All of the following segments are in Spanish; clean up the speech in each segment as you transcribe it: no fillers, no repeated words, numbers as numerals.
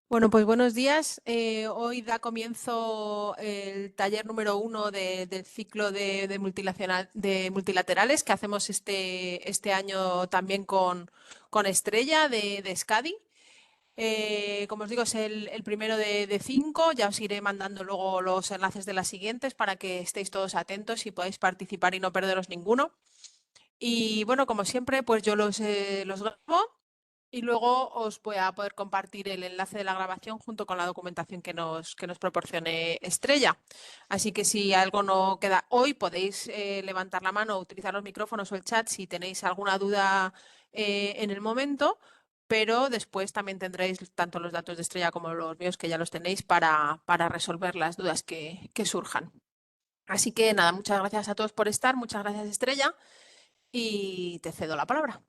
Bueno, pues buenos días. Hoy da comienzo el taller número 1 del ciclo de multilaterales que hacemos este año también con Estrella de Scadi. Como os digo, es el primero de 5. Ya os iré mandando luego los enlaces de las siguientes para que estéis todos atentos y podáis participar y no perderos ninguno. Y bueno, como siempre, pues yo los grabo y luego os voy a poder compartir el enlace de la grabación junto con la documentación que nos proporcione Estrella. Así que si algo no queda hoy, podéis levantar la mano, utilizar los micrófonos o el chat si tenéis alguna duda en el momento, pero después también tendréis tanto los datos de Estrella como los míos, que ya los tenéis, para resolver las dudas que surjan. Así que nada, muchas gracias a todos por estar, muchas gracias Estrella y te cedo la palabra.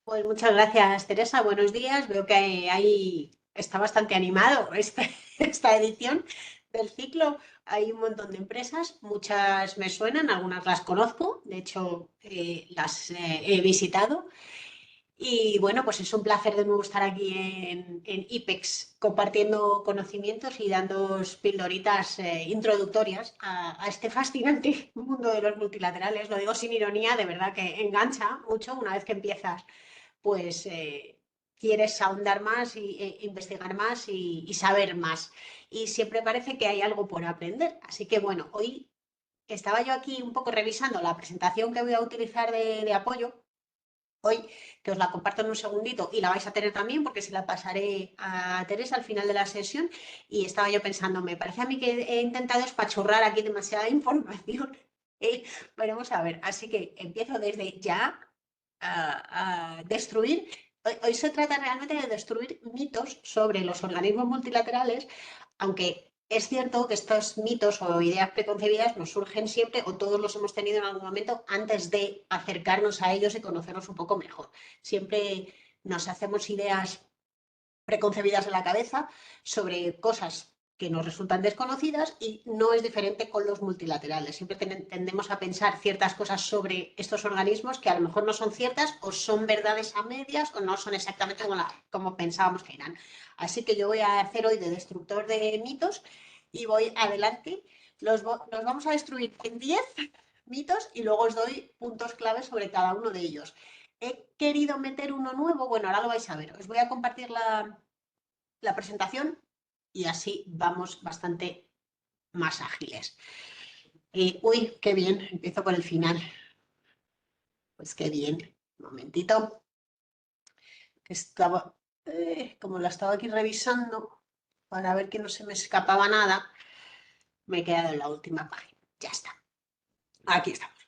Pues muchas gracias, Teresa. Buenos días. Veo que ahí está bastante animado esta edición del ciclo. Hay un montón de empresas, muchas me suenan, algunas las conozco, de hecho las he visitado. Y bueno, pues es un placer de nuevo estar aquí en IPEX compartiendo conocimientos y dando pildoritas introductorias a este fascinante mundo de los multilaterales. Lo digo sin ironía, de verdad que engancha mucho una vez que empiezas pues quieres ahondar más e investigar más y saber más. Y siempre parece que hay algo por aprender. Así que bueno, hoy estaba yo aquí un poco revisando la presentación que voy a utilizar de apoyo. Hoy, que os la comparto en un segundito y la vais a tener también porque se la pasaré a Teresa al final de la sesión. Y estaba yo pensando, me parece a mí que he intentado espachurrar aquí demasiada información. Veremos a ver, así que empiezo desde ya a destruir. Hoy se trata realmente de destruir mitos sobre los organismos multilaterales, aunque es cierto que estos mitos o ideas preconcebidas nos surgen siempre, o todos los hemos tenido en algún momento, antes de acercarnos a ellos y conocerlos un poco mejor. Siempre nos hacemos ideas preconcebidas en la cabeza sobre cosas que nos resultan desconocidas, y no es diferente con los multilaterales. Siempre tendemos a pensar ciertas cosas sobre estos organismos que a lo mejor no son ciertas, o son verdades a medias, o no son exactamente como pensábamos que eran. Así que yo voy a hacer hoy de destructor de mitos y voy adelante. Nos vamos a destruir en 10 mitos y luego os doy puntos claves sobre cada uno de ellos. He querido meter uno nuevo, bueno, ahora lo vais a ver. Os voy a compartir la presentación y así vamos bastante más ágiles. Uy, qué bien, empiezo por el final. Pues qué bien. Un momentito, que estaba, como la estaba aquí revisando para ver que no se me escapaba nada, me he quedado en la última página. Ya está, aquí estamos.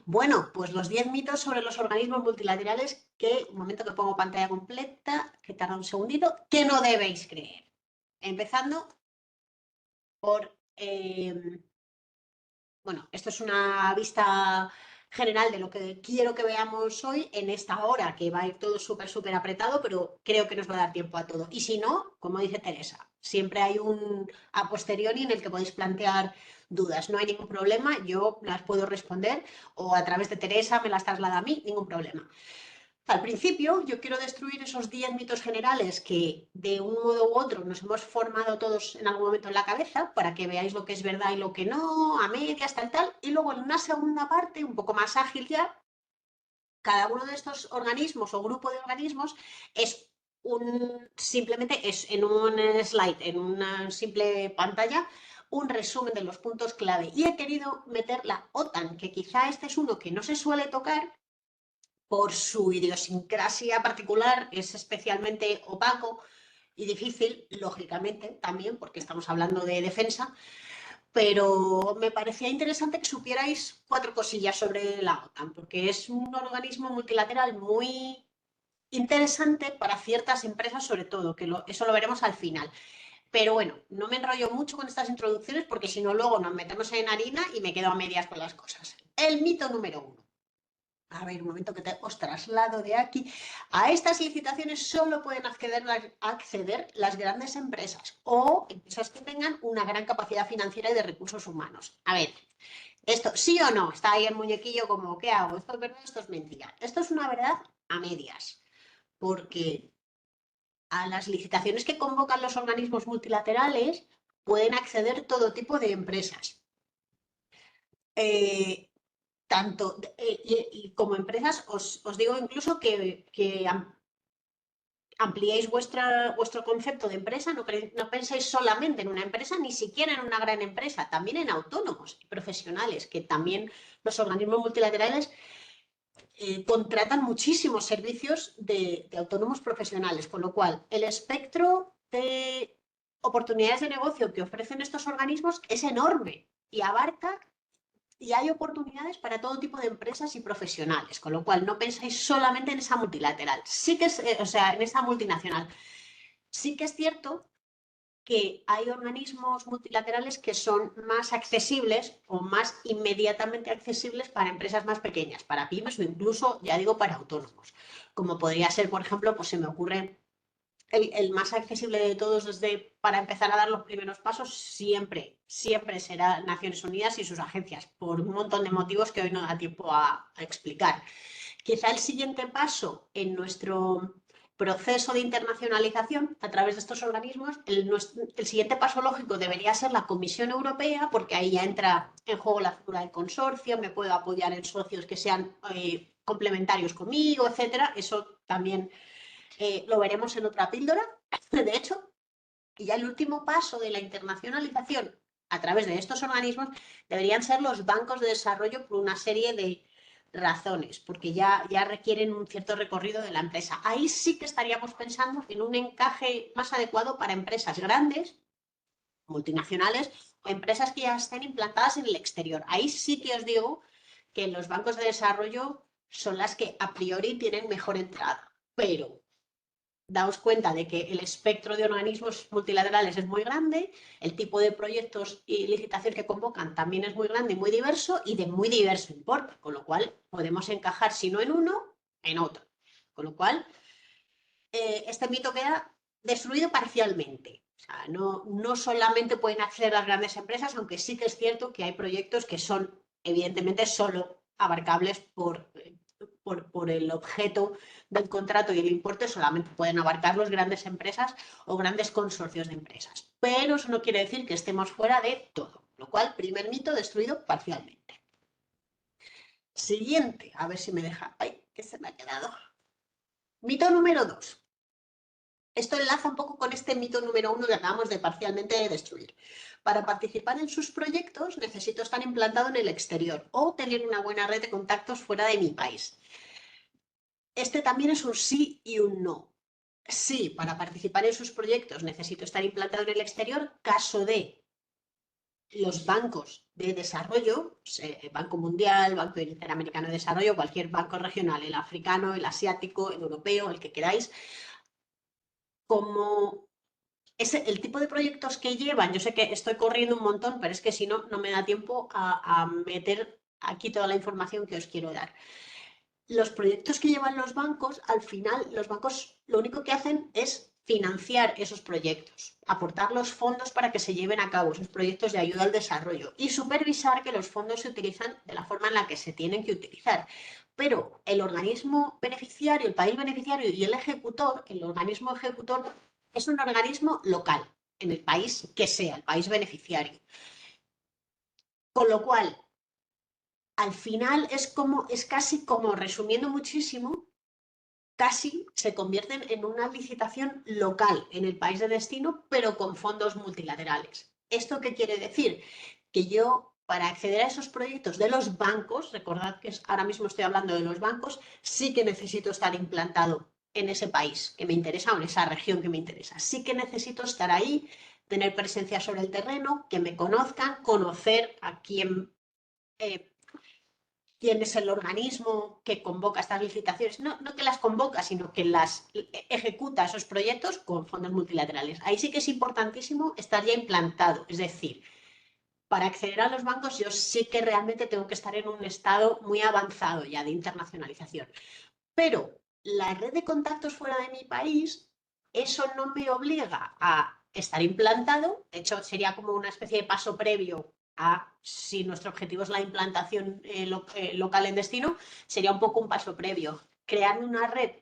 Bueno, pues los 10 mitos sobre los organismos multilaterales que, un momento que pongo pantalla completa, que tarda un segundito, que no debéis creer. Empezando por bueno, esto es una vista general de lo que quiero que veamos hoy en esta hora, que va a ir todo súper, súper apretado, pero creo que nos va a dar tiempo a todo. Y si no, como dice Teresa, siempre hay un a posteriori en el que podéis plantear dudas. No hay ningún problema, yo las puedo responder, o a través de Teresa me las traslada a mí, ningún problema. Al principio, yo quiero destruir esos 10 mitos generales que de un modo u otro nos hemos formado todos en algún momento en la cabeza, para que veáis lo que es verdad y lo que no, a medias, tal. Y luego en una segunda parte, un poco más ágil ya, cada uno de estos organismos o grupo de organismos es simplemente es en un slide, en una simple pantalla, un resumen de los puntos clave. Y he querido meter la OTAN, que quizá este es uno que no se suele tocar por su idiosincrasia particular, es especialmente opaco y difícil, lógicamente, también, porque estamos hablando de defensa, pero me parecía interesante que supierais 4 cosillas sobre la OTAN, porque es un organismo multilateral muy interesante para ciertas empresas, sobre todo, que eso lo veremos al final. Pero bueno, no me enrollo mucho con estas introducciones, porque si no luego nos metemos en harina y me quedo a medias con las cosas. El mito número 1. A ver, un momento que os traslado de aquí. A estas licitaciones solo pueden acceder las grandes empresas o empresas que tengan una gran capacidad financiera y de recursos humanos. A ver, esto sí o no, está ahí el muñequillo como, ¿qué hago? ¿Esto es verdad? ¿Esto es mentira? Esto es una verdad a medias, porque a las licitaciones que convocan los organismos multilaterales pueden acceder todo tipo de empresas. Tanto y como empresas, os digo incluso que ampliéis vuestro concepto de empresa, no penséis solamente en una empresa, ni siquiera en una gran empresa, también en autónomos y profesionales, que también los organismos multilaterales contratan muchísimos servicios de autónomos profesionales, con lo cual el espectro de oportunidades de negocio que ofrecen estos organismos es enorme y abarca y hay oportunidades para todo tipo de empresas y profesionales, con lo cual no pensáis solamente en esa multilateral, sí que es, o sea, en esa multinacional. Sí que es cierto que hay organismos multilaterales que son más accesibles o más inmediatamente accesibles para empresas más pequeñas, para pymes o incluso, ya digo, para autónomos. Como podría ser, por ejemplo, pues se me ocurre el más accesible de todos desde para empezar a dar los primeros pasos siempre será Naciones Unidas y sus agencias, por un montón de motivos que hoy no da tiempo a explicar. Quizá el siguiente paso en nuestro proceso de internacionalización a través de estos organismos, el siguiente paso lógico debería ser la Comisión Europea, porque ahí ya entra en juego la figura del consorcio, me puedo apoyar en socios que sean complementarios conmigo, etcétera. Eso también lo veremos en otra píldora, de hecho. Y ya el último paso de la internacionalización a través de estos organismos deberían ser los bancos de desarrollo por una serie de razones, porque ya requieren un cierto recorrido de la empresa. Ahí sí que estaríamos pensando en un encaje más adecuado para empresas grandes, multinacionales, o empresas que ya estén implantadas en el exterior. Ahí sí que os digo que los bancos de desarrollo son las que a priori tienen mejor entrada. Pero daos cuenta de que el espectro de organismos multilaterales es muy grande, el tipo de proyectos y licitaciones que convocan también es muy grande y muy diverso y de muy diverso importe, con lo cual podemos encajar, si no en uno, en otro. Con lo cual, este mito queda destruido parcialmente. O sea, no solamente pueden acceder las grandes empresas, aunque sí que es cierto que hay proyectos que son evidentemente solo abarcables por el objeto del contrato y el importe, solamente pueden abarcar las grandes empresas o grandes consorcios de empresas. Pero eso no quiere decir que estemos fuera de todo. Lo cual, primer mito destruido parcialmente. Siguiente, a ver si me deja. ¡Ay, que se me ha quedado! Mito número 2. Esto enlaza un poco con este mito número 1 que acabamos de parcialmente destruir. Para participar en sus proyectos necesito estar implantado en el exterior o tener una buena red de contactos fuera de mi país. Este también es un sí y un no. Sí, para participar en sus proyectos necesito estar implantado en el exterior, caso de los bancos de desarrollo, Banco Mundial, Banco Interamericano de Desarrollo, cualquier banco regional, el africano, el asiático, el europeo, el que queráis, como el tipo de proyectos que llevan, yo sé que estoy corriendo un montón, pero es que si no, no me da tiempo a meter aquí toda la información que os quiero dar. Los proyectos que llevan los bancos, al final, los bancos lo único que hacen es financiar esos proyectos, aportar los fondos para que se lleven a cabo esos proyectos de ayuda al desarrollo y supervisar que los fondos se utilizan de la forma en la que se tienen que utilizar. Pero el organismo beneficiario, el país beneficiario y el ejecutor, el organismo ejecutor, es un organismo local, en el país que sea, el país beneficiario. Con lo cual, al final es casi como, resumiendo muchísimo, casi se convierten en una licitación local en el país de destino, pero con fondos multilaterales. ¿Esto qué quiere decir? Que yo, para acceder a esos proyectos de los bancos, recordad que ahora mismo estoy hablando de los bancos, sí que necesito estar implantado en ese país que me interesa o en esa región que me interesa. Sí que necesito estar ahí, tener presencia sobre el terreno, que me conozcan, conocer a quién es el organismo que convoca estas licitaciones, no que las convoca, sino que las ejecuta esos proyectos con fondos multilaterales. Ahí sí que es importantísimo estar ya implantado, es decir, para acceder a los bancos yo sí que realmente tengo que estar en un estado muy avanzado ya de internacionalización. Pero la red de contactos fuera de mi país, eso no me obliga a estar implantado, de hecho sería como una especie de paso previo a si nuestro objetivo es la implantación local en destino, sería un poco un paso previo. Crear una red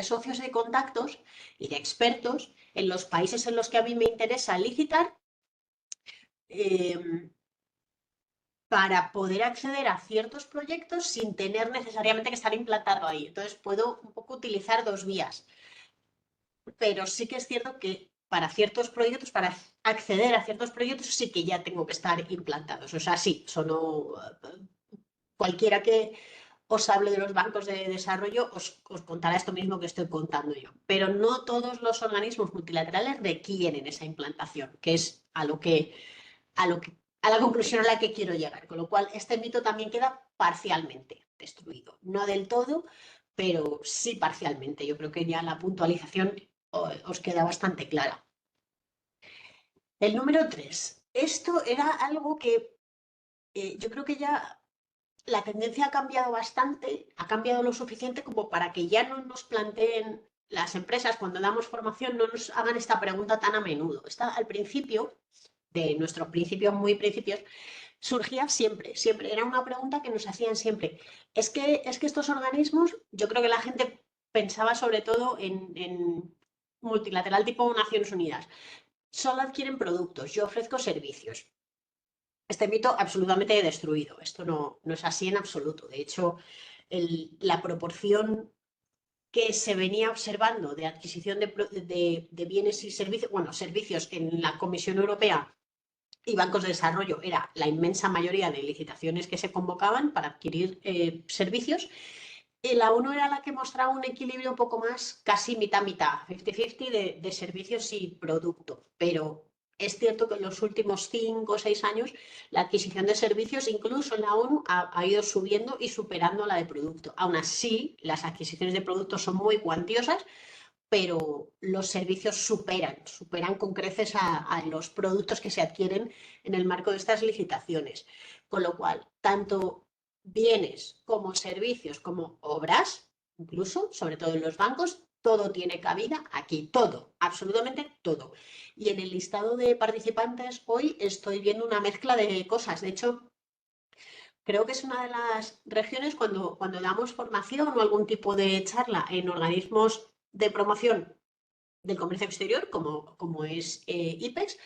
de socios y de contactos y de expertos en los países en los que a mí me interesa licitar, eh, para poder acceder a ciertos proyectos sin tener necesariamente que estar implantado ahí. Entonces puedo un poco utilizar dos vías, pero sí que es cierto que para ciertos proyectos, para acceder a ciertos proyectos, sí que ya tengo que estar implantados. O sea, sí, eso no, cualquiera que os hable de los bancos de desarrollo os contará esto mismo que estoy contando yo. Pero no todos los organismos multilaterales requieren esa implantación, que es a la conclusión a la que quiero llegar. Con lo cual, este mito también queda parcialmente destruido. No del todo, pero sí parcialmente. Yo creo que ya la puntualización os queda bastante clara. El número 3. Esto era algo que yo creo que ya la tendencia ha cambiado bastante, ha cambiado lo suficiente como para que ya no nos planteen las empresas cuando damos formación, no nos hagan esta pregunta tan a menudo. Está al principio, de nuestros principios, muy principios, surgía siempre, siempre. Era una pregunta que nos hacían siempre. Es que estos organismos, yo creo que la gente pensaba sobre todo en multilateral tipo Naciones Unidas. Solo adquieren productos, yo ofrezco servicios. Este mito absolutamente destruido. Esto no es así en absoluto. De hecho, la proporción que se venía observando de adquisición de bienes y servicios, bueno, servicios en la Comisión Europea y bancos de desarrollo era la inmensa mayoría de licitaciones que se convocaban para adquirir servicios. Y la ONU era la que mostraba un equilibrio un poco más casi mitad-mitad, 50-50 de servicios y producto. Pero es cierto que en los últimos 5 o 6 años la adquisición de servicios, incluso en la ONU, ha ido subiendo y superando la de producto. Aún así, las adquisiciones de productos son muy cuantiosas, pero los servicios superan con creces a los productos que se adquieren en el marco de estas licitaciones. Con lo cual, tanto bienes como servicios como obras, incluso, sobre todo en los bancos, todo tiene cabida aquí, todo, absolutamente todo. Y en el listado de participantes hoy estoy viendo una mezcla de cosas. De hecho, creo que es una de las regiones cuando damos formación o algún tipo de charla en organismos de promoción del comercio exterior, como es IPEX,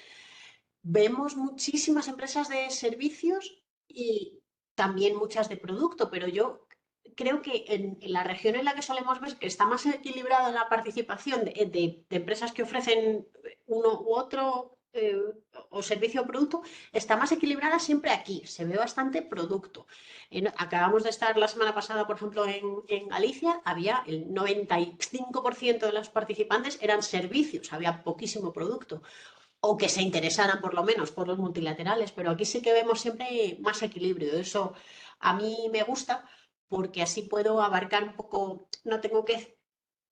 vemos muchísimas empresas de servicios y también muchas de producto, pero yo creo que en la región en la que solemos ver que está más equilibrada la participación de empresas que ofrecen uno u otro o servicio o producto, está más equilibrada siempre aquí, se ve bastante producto. Acabamos de estar la semana pasada, por ejemplo, en Galicia, había el 95% de los participantes eran servicios, había poquísimo producto o que se interesaran por lo menos por los multilaterales, pero aquí sí que vemos siempre más equilibrio. Eso a mí me gusta porque así puedo abarcar un poco, no tengo que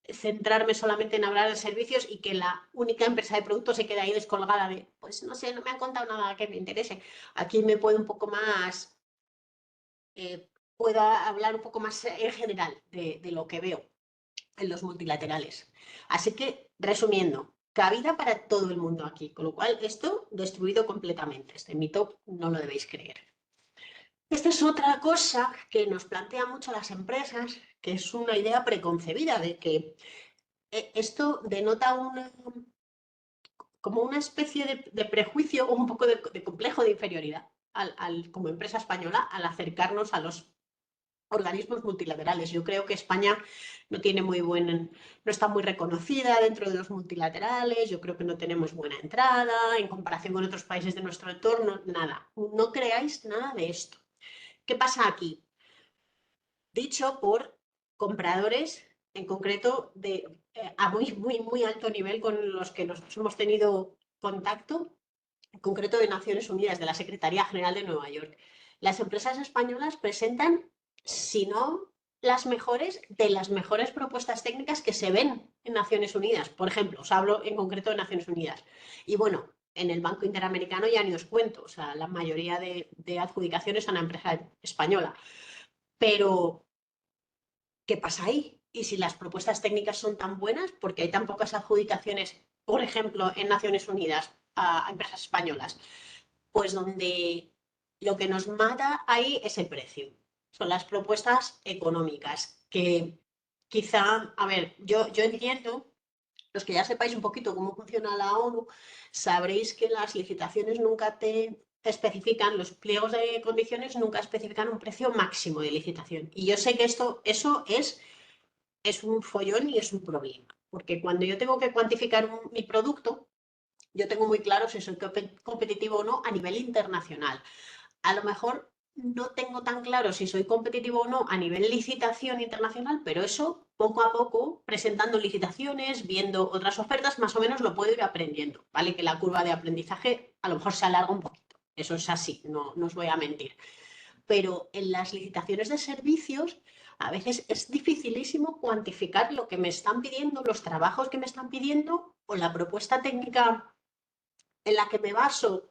centrarme solamente en hablar de servicios y que la única empresa de productos se quede ahí descolgada de, pues no sé, no me han contado nada que me interese. Aquí me puedo un poco más, puedo hablar un poco más en general de lo que veo en los multilaterales. Así que, resumiendo, cabida para todo el mundo aquí, con lo cual esto destruido completamente. Este mito no lo debéis creer. Esta es otra cosa que nos plantean mucho las empresas, que es una idea preconcebida de que esto denota como una especie de prejuicio o un poco de complejo de inferioridad como empresa española al acercarnos a los organismos multilaterales. Yo creo que España no tiene no está muy reconocida dentro de los multilaterales, yo creo que no tenemos buena entrada en comparación con otros países de nuestro entorno, nada. No creáis nada de esto. ¿Qué pasa aquí? Dicho por compradores, en concreto, a muy alto nivel con los que nosotros hemos tenido contacto, en concreto de Naciones Unidas, de la Secretaría General de Nueva York. Las empresas españolas presentan, si no de las mejores propuestas técnicas que se ven en Naciones Unidas. Por ejemplo, os hablo en concreto de Naciones Unidas. Y bueno, en el Banco Interamericano ya ni os cuento, o sea, la mayoría de adjudicaciones a una empresa española. Pero, ¿qué pasa ahí? Y si las propuestas técnicas son tan buenas, porque hay tan pocas adjudicaciones, por ejemplo, en Naciones Unidas a empresas españolas, pues donde lo que nos mata ahí es el precio. Son las propuestas económicas, que quizá, a ver, yo entiendo, los que ya sepáis un poquito cómo funciona la ONU, sabréis que las licitaciones nunca te especifican, los pliegos de condiciones nunca especifican un precio máximo de licitación. Y yo sé que eso es un follón y es un problema, porque cuando yo tengo que cuantificar mi producto, yo tengo muy claro si soy competitivo o no a nivel internacional. A lo mejor no tengo tan claro si soy competitivo o no a nivel licitación internacional, pero eso poco a poco, presentando licitaciones, viendo otras ofertas, más o menos lo puedo ir aprendiendo, ¿vale? Que la curva de aprendizaje a lo mejor se alarga un poquito. Eso es así, no os voy a mentir. Pero en las licitaciones de servicios a veces es dificilísimo cuantificar lo que me están pidiendo, los trabajos que me están pidiendo o la propuesta técnica en la que me baso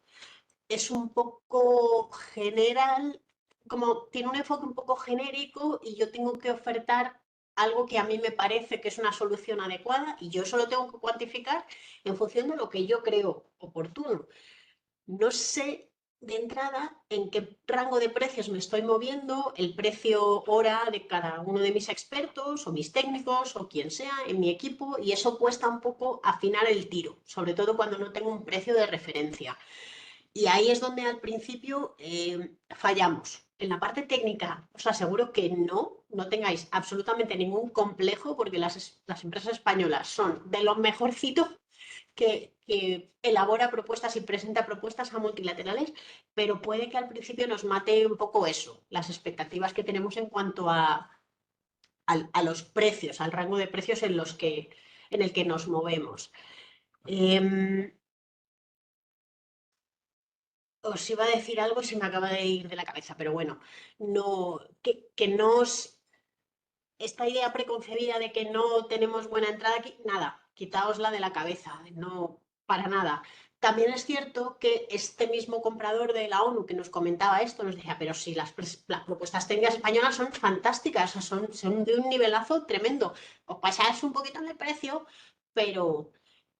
es un poco general, como tiene un enfoque un poco genérico y yo tengo que ofertar algo que a mí me parece que es una solución adecuada y yo solo tengo que cuantificar en función de lo que yo creo oportuno. No sé de entrada en qué rango de precios me estoy moviendo, el precio hora de cada uno de mis expertos o mis técnicos o quien sea en mi equipo y eso cuesta un poco afinar el tiro, sobre todo cuando no tengo un precio de referencia. Y ahí es donde al principio fallamos. En la parte técnica os aseguro que no tengáis absolutamente ningún complejo porque las empresas españolas son de lo mejorcito que elabora propuestas y presenta propuestas a multilaterales, pero puede que al principio nos mate un poco eso, las expectativas que tenemos en cuanto a los precios, al rango de precios en el que nos movemos. Eh, Os iba a decir algo y se me acaba de ir de la cabeza, pero bueno, no, que no os, esta idea preconcebida de que no tenemos buena entrada aquí, nada, quitaosla de la cabeza, no, para nada. También es cierto que este mismo comprador de la ONU que nos comentaba esto nos decía, pero si las propuestas técnicas españolas son fantásticas, son de un nivelazo tremendo, os pasáis un poquito en el precio, pero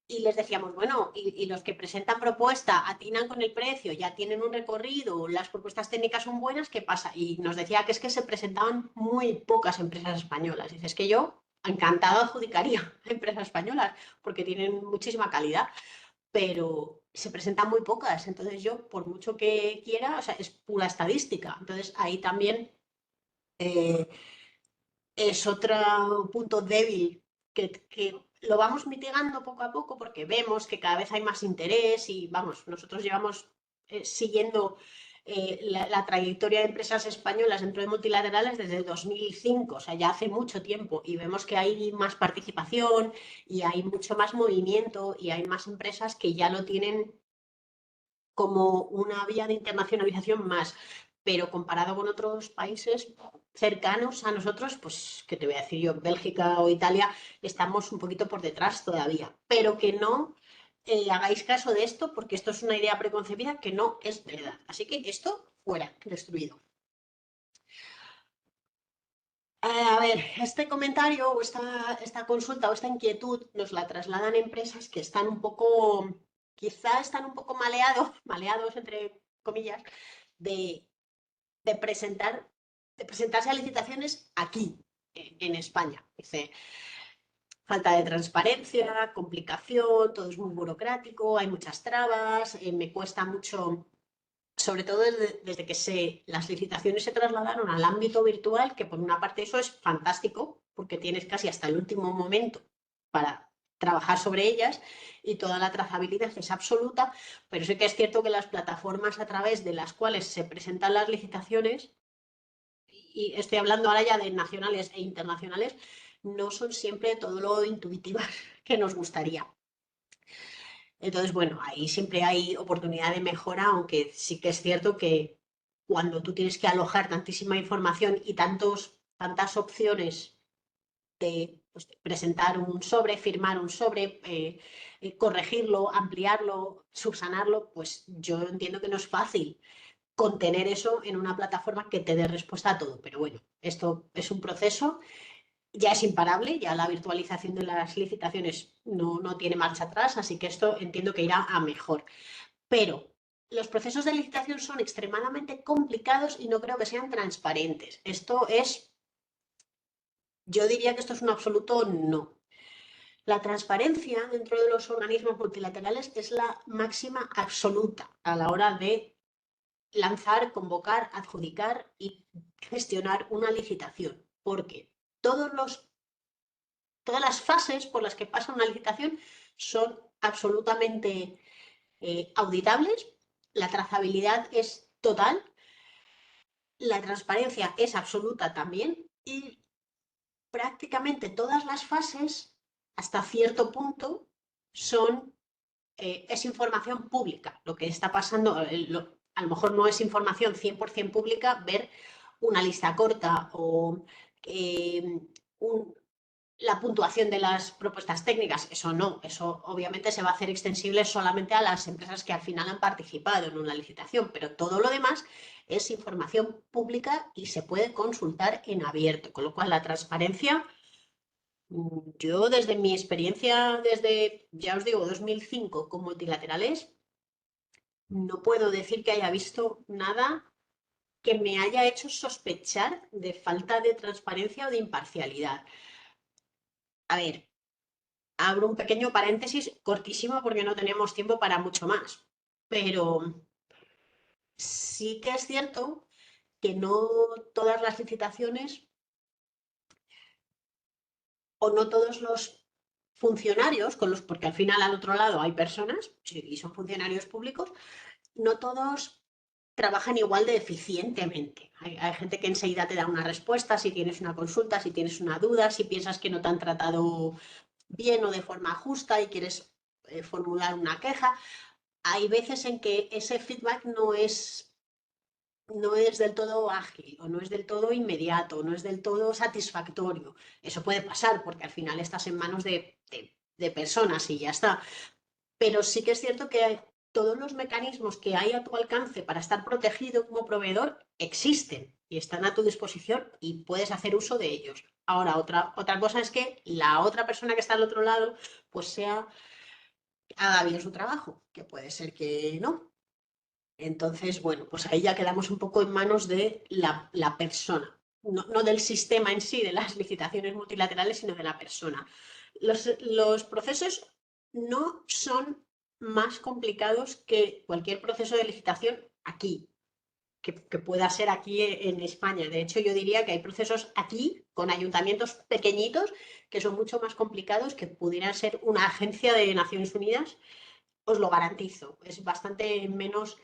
y les decíamos, bueno, y los que presentan propuesta atinan con el precio, ya tienen un recorrido, las propuestas técnicas son buenas, ¿qué pasa? Y nos decía que es que se presentaban muy pocas empresas españolas. Dices que yo encantado adjudicaría a empresas españolas porque tienen muchísima calidad, pero se presentan muy pocas. Entonces yo, por mucho que quiera, o sea, es pura estadística. Entonces ahí también eh, es otro punto débil que lo vamos mitigando poco a poco porque vemos que cada vez hay más interés y vamos, nosotros llevamos siguiendo la trayectoria de empresas españolas dentro de multilaterales desde 2005, o sea, ya hace mucho tiempo y vemos que hay más participación y hay mucho más movimiento y hay más empresas que ya lo tienen como una vía de internacionalización más, pero comparado con otros países cercanos a nosotros, pues, ¿qué te voy a decir yo? Bélgica o Italia, estamos un poquito por detrás todavía, pero que no hagáis caso de esto porque esto es una idea preconcebida que no es verdad. Así que esto fuera, destruido. A ver, este comentario o esta consulta o esta inquietud nos la trasladan empresas que están un poco, quizá están un poco maleados entre comillas, de, de presentar, de presentarse a licitaciones aquí, en España. Dice, falta de transparencia, complicación, todo es muy burocrático, hay muchas trabas, me cuesta mucho sobre todo desde que las licitaciones se trasladaron al ámbito virtual, que por una parte eso es fantástico, porque tienes casi hasta el último momento para trabajar sobre ellas y toda la trazabilidad es absoluta, pero sí que es cierto que las plataformas a través de las cuales se presentan las licitaciones, y estoy hablando ahora ya de nacionales e internacionales, no son siempre todo lo intuitivas que nos gustaría. Entonces, bueno, ahí siempre hay oportunidad de mejora, aunque sí que es cierto que cuando tú tienes que alojar tantísima información y tantas opciones de, pues, de presentar un sobre, firmar un sobre, corregirlo, ampliarlo, subsanarlo, pues yo entiendo que no es fácil contener eso en una plataforma que te dé respuesta a todo. Pero bueno, esto es un proceso, ya es imparable, ya la virtualización de las licitaciones no tiene marcha atrás, así que esto entiendo que irá a mejor. Pero los procesos de licitación son extremadamente complicados y no creo que sean transparentes. Esto es Yo diría que esto es un absoluto no. La transparencia dentro de los organismos multilaterales es la máxima absoluta a la hora de lanzar, convocar, adjudicar y gestionar una licitación, porque todos los, todas las fases por las que pasa una licitación son absolutamente auditables, la trazabilidad es total, la transparencia es absoluta también y prácticamente todas las fases, hasta cierto punto, son, es información pública. Lo que está pasando, a lo mejor no es información 100% pública, ver una lista corta o eh, un, la puntuación de las propuestas técnicas, eso no, eso obviamente se va a hacer extensible solamente a las empresas que al final han participado en una licitación, pero todo lo demás es información pública y se puede consultar en abierto, con lo cual la transparencia, yo desde mi experiencia, desde, ya os digo, 2005 con multilaterales, no puedo decir que haya visto nada que me haya hecho sospechar de falta de transparencia o de imparcialidad. A ver, abro un pequeño paréntesis cortísimo porque no tenemos tiempo para mucho más. Pero sí que es cierto que no todas las licitaciones o no todos los funcionarios, porque al final al otro lado hay personas y son funcionarios públicos, no todos trabajan igual de eficientemente. Hay gente que enseguida te da una respuesta si tienes una consulta, si tienes una duda, si piensas que no te han tratado bien o de forma justa y quieres formular una queja. Hay veces en que ese feedback no es del todo ágil o no es del todo inmediato, no es del todo satisfactorio. Eso puede pasar porque al final estás en manos de personas y ya está. Pero sí que es cierto que todos los mecanismos que hay a tu alcance para estar protegido como proveedor existen y están a tu disposición y puedes hacer uso de ellos. Ahora, otra cosa es que la otra persona que está al otro lado pues haga bien su trabajo, que puede ser que no. Entonces, bueno, pues ahí ya quedamos un poco en manos de la persona, no del sistema en sí, de las licitaciones multilaterales, sino de la persona. Los procesos no son más complicados que cualquier proceso de licitación aquí, que pueda ser aquí en España. De hecho, yo diría que hay procesos aquí con ayuntamientos pequeñitos que son mucho más complicados que pudiera ser una agencia de Naciones Unidas, os lo garantizo. Es bastante menos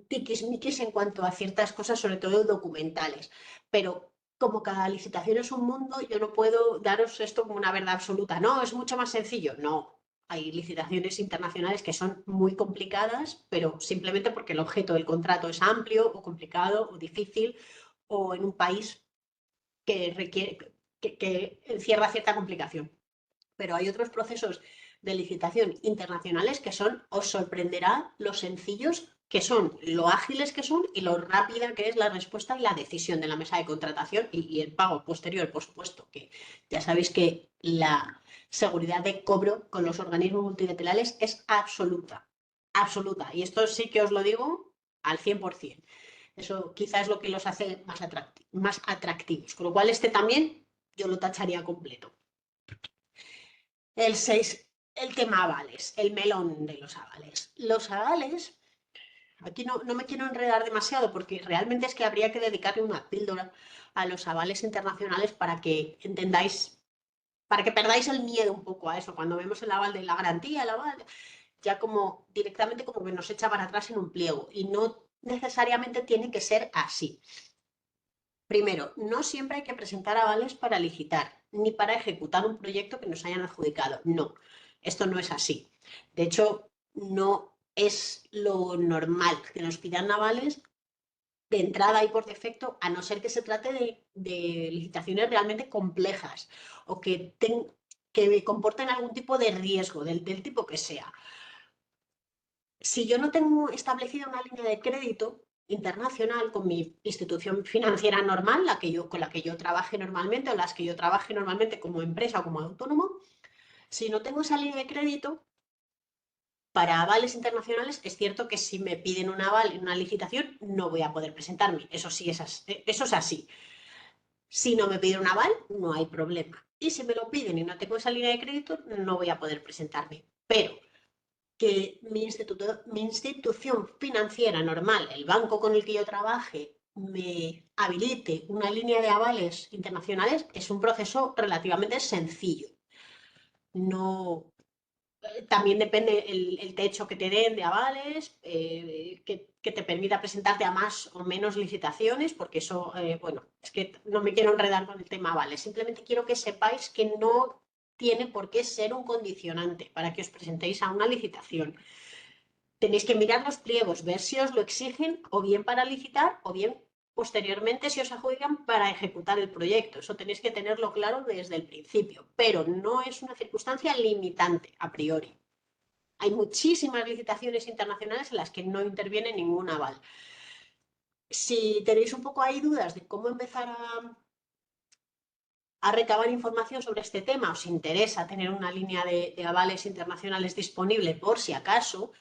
tiquismiquis en cuanto a ciertas cosas, sobre todo documentales. Pero como cada licitación es un mundo, yo no puedo daros esto como una verdad absoluta. No, es mucho más sencillo. No, hay licitaciones internacionales que son muy complicadas, pero simplemente porque el objeto del contrato es amplio o complicado o difícil o en un país que requiere, que encierra cierta complicación. Pero hay otros procesos de licitación internacionales que son, os sorprenderá lo sencillos que son, lo ágiles que son y lo rápida que es la respuesta y la decisión de la mesa de contratación y el pago posterior, por supuesto, que ya sabéis que la seguridad de cobro con los organismos multilaterales es absoluta, absoluta. Y esto sí que os lo digo al 100%. Eso quizás es lo que los hace más atractivos. Con lo cual este también yo lo tacharía completo. El 6, el tema avales, el melón de los avales. Los avales, aquí no me quiero enredar demasiado porque realmente es que habría que dedicarle una píldora a los avales internacionales para que entendáis, para que perdáis el miedo un poco a eso. Cuando vemos el aval de la garantía, el aval, ya como directamente como que nos echa para atrás en un pliego y no necesariamente tiene que ser así. Primero, no siempre hay que presentar avales para licitar, ni para ejecutar un proyecto que nos hayan adjudicado. No, esto no es así. De hecho, no es lo normal que nos pidan avales de entrada y por defecto, a no ser que se trate de licitaciones realmente complejas o que comporten algún tipo de riesgo, del tipo que sea. Si yo no tengo establecida una línea de crédito internacional con mi institución financiera normal, con la que yo trabaje normalmente o las que yo trabaje normalmente como empresa o como autónomo, si no tengo esa línea de crédito para avales internacionales, es cierto que si me piden un aval en una licitación no voy a poder presentarme. Eso sí, eso es así. Si no me piden un aval, no hay problema. Y si me lo piden y no tengo esa línea de crédito, no voy a poder presentarme. Pero que mi institución financiera normal, el banco con el que yo trabaje, me habilite una línea de avales internacionales, es un proceso relativamente sencillo. No, también depende el techo que te den de avales, que te permita presentarte a más o menos licitaciones, porque eso, bueno, es que no me quiero enredar con el tema avales, simplemente quiero que sepáis que no tiene por qué ser un condicionante para que os presentéis a una licitación. Tenéis que mirar los pliegos, ver si os lo exigen o bien para licitar o bien posteriormente si os adjudican para ejecutar el proyecto. Eso tenéis que tenerlo claro desde el principio, pero no es una circunstancia limitante a priori. Hay muchísimas licitaciones internacionales en las que no interviene ningún aval. Si tenéis un poco ahí dudas de cómo empezar a recabar información sobre este tema, os interesa tener una línea de avales internacionales disponible por si acaso,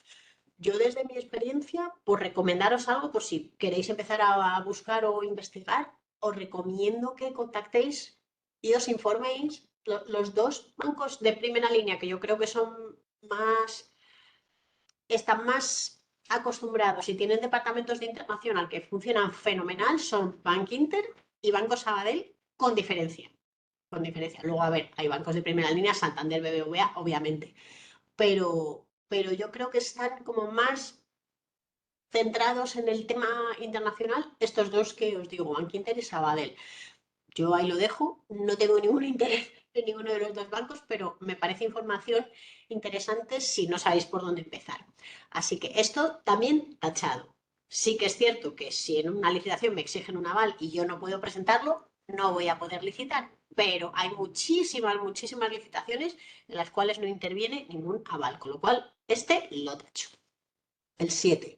yo desde mi experiencia, por recomendaros algo, por si queréis empezar a buscar o investigar, os recomiendo que contactéis y os informéis los dos bancos de primera línea que yo creo que son más, están más acostumbrados y tienen departamentos de internacional que funcionan fenomenal, son Bank Inter y Banco Sabadell con diferencia. Con diferencia. Luego, a ver, hay bancos de primera línea, Santander, BBVA, obviamente, pero yo creo que están como más centrados en el tema internacional, estos dos que os digo, Bank Inter y Sabadell. Yo ahí lo dejo, no tengo ningún interés en ninguno de los dos bancos, pero me parece información interesante si no sabéis por dónde empezar. Así que esto también tachado. Sí que es cierto que si en una licitación me exigen un aval y yo no puedo presentarlo, no voy a poder licitar, pero hay muchísimas licitaciones en las cuales no interviene ningún aval, con lo cual este lo tacho. El 7.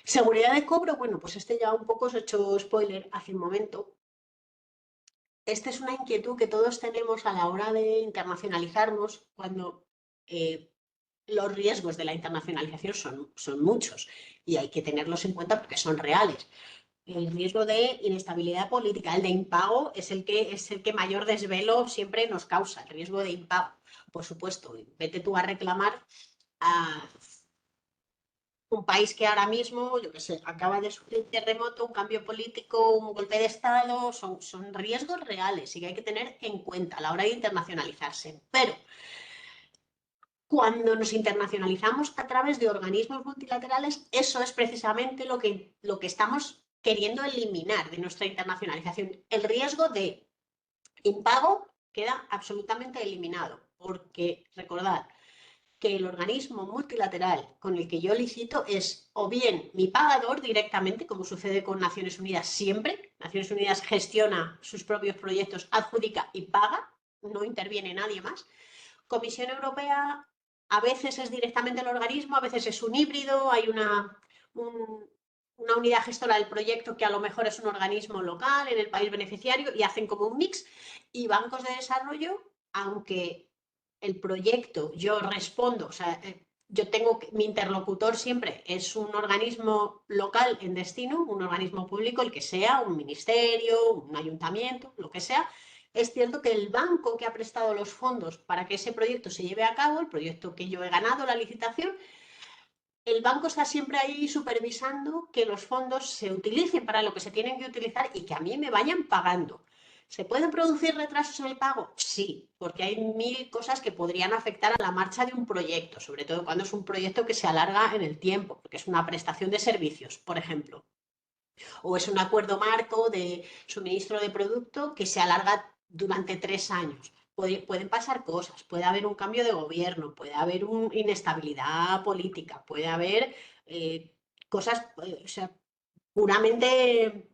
Seguridad de cobro, bueno, pues este ya un poco os he hecho spoiler hace un momento. Esta es una inquietud que todos tenemos a la hora de internacionalizarnos cuando los riesgos de la internacionalización son muchos y hay que tenerlos en cuenta porque son reales. El riesgo de inestabilidad política, el de impago, es el que mayor desvelo siempre nos causa, el riesgo de impago. Por supuesto, vete tú a reclamar a un país que ahora mismo, yo qué sé, acaba de sufrir un terremoto, un cambio político, un golpe de Estado, son riesgos reales y que hay que tener en cuenta a la hora de internacionalizarse. Pero cuando nos internacionalizamos a través de organismos multilaterales, eso es precisamente lo que estamos queriendo eliminar de nuestra internacionalización. El riesgo de impago queda absolutamente eliminado, porque recordad, que el organismo multilateral con el que yo licito es o bien mi pagador directamente, como sucede con Naciones Unidas siempre. Naciones Unidas gestiona sus propios proyectos, adjudica y paga, no interviene nadie más. Comisión Europea a veces es directamente el organismo, a veces es un híbrido, hay una unidad gestora del proyecto que a lo mejor es un organismo local en el país beneficiario y hacen como un mix. Y bancos de desarrollo, aunque el proyecto yo respondo, o sea, yo tengo mi interlocutor siempre es un organismo local en destino, un organismo público, el que sea, un ministerio, un ayuntamiento, lo que sea. Es cierto que el banco que ha prestado los fondos para que ese proyecto se lleve a cabo, el proyecto que yo he ganado, la licitación, el banco está siempre ahí supervisando que los fondos se utilicen para lo que se tienen que utilizar y que a mí me vayan pagando. ¿Se pueden producir retrasos en el pago? Sí, porque hay mil cosas que podrían afectar a la marcha de un proyecto, sobre todo cuando es un proyecto que se alarga en el tiempo, porque es una prestación de servicios, por ejemplo, o es un acuerdo marco de suministro de producto que se alarga durante 3 años. Pueden pasar cosas, puede haber un cambio de gobierno, puede haber una inestabilidad política, puede haber cosas o sea, puramente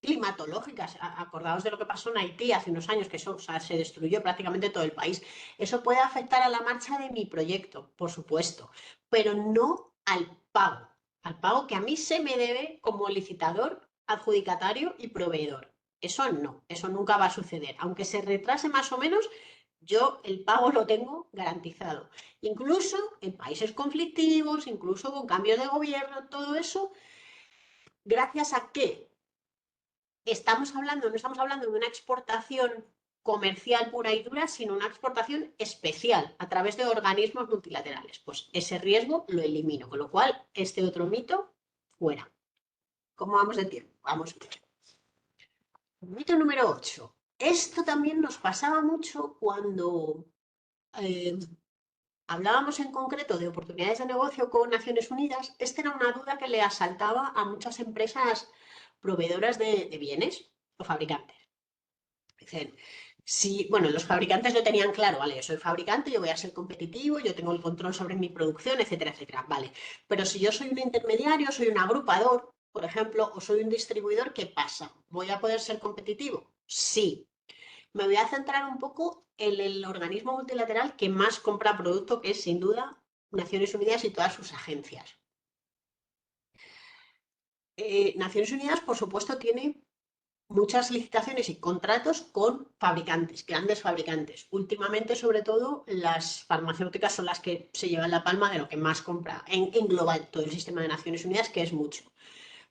climatológicas. Acordaos de lo que pasó en Haití hace unos años, que eso, o sea, se destruyó prácticamente todo el país. Eso puede afectar a la marcha de mi proyecto, por supuesto, pero no al pago que a mí se me debe como licitador, adjudicatario y proveedor. Eso no, eso nunca va a suceder. Aunque se retrase más o menos, yo el pago lo tengo garantizado. Incluso en países conflictivos, incluso con cambios de gobierno, todo eso, ¿gracias a qué? no estamos hablando de una exportación comercial pura y dura, sino una exportación especial a través de organismos multilaterales. Pues ese riesgo lo elimino, con lo cual este otro mito fuera. ¿Cómo vamos de tiempo? Vamos bien. Mito número 8. Esto también nos pasaba mucho cuando eh, hablábamos en concreto de oportunidades de negocio con Naciones Unidas. Esta era una duda que le asaltaba a muchas empresas proveedoras de bienes o fabricantes. Dicen, si, bueno, los fabricantes lo tenían claro, vale, yo soy fabricante, yo voy a ser competitivo, yo tengo el control sobre mi producción, etcétera, etcétera, vale. Pero si yo soy un intermediario, soy un agrupador, por ejemplo, o soy un distribuidor, ¿qué pasa? ¿Voy a poder ser competitivo? Sí. Me voy a centrar un poco en el organismo multilateral que más compra producto, que es sin duda Naciones Unidas y todas sus agencias. Naciones Unidas, por supuesto, tiene muchas licitaciones y contratos con fabricantes, grandes fabricantes. Últimamente, sobre todo, las farmacéuticas son las que se llevan la palma de lo que más compra en global todo el sistema de Naciones Unidas, que es mucho.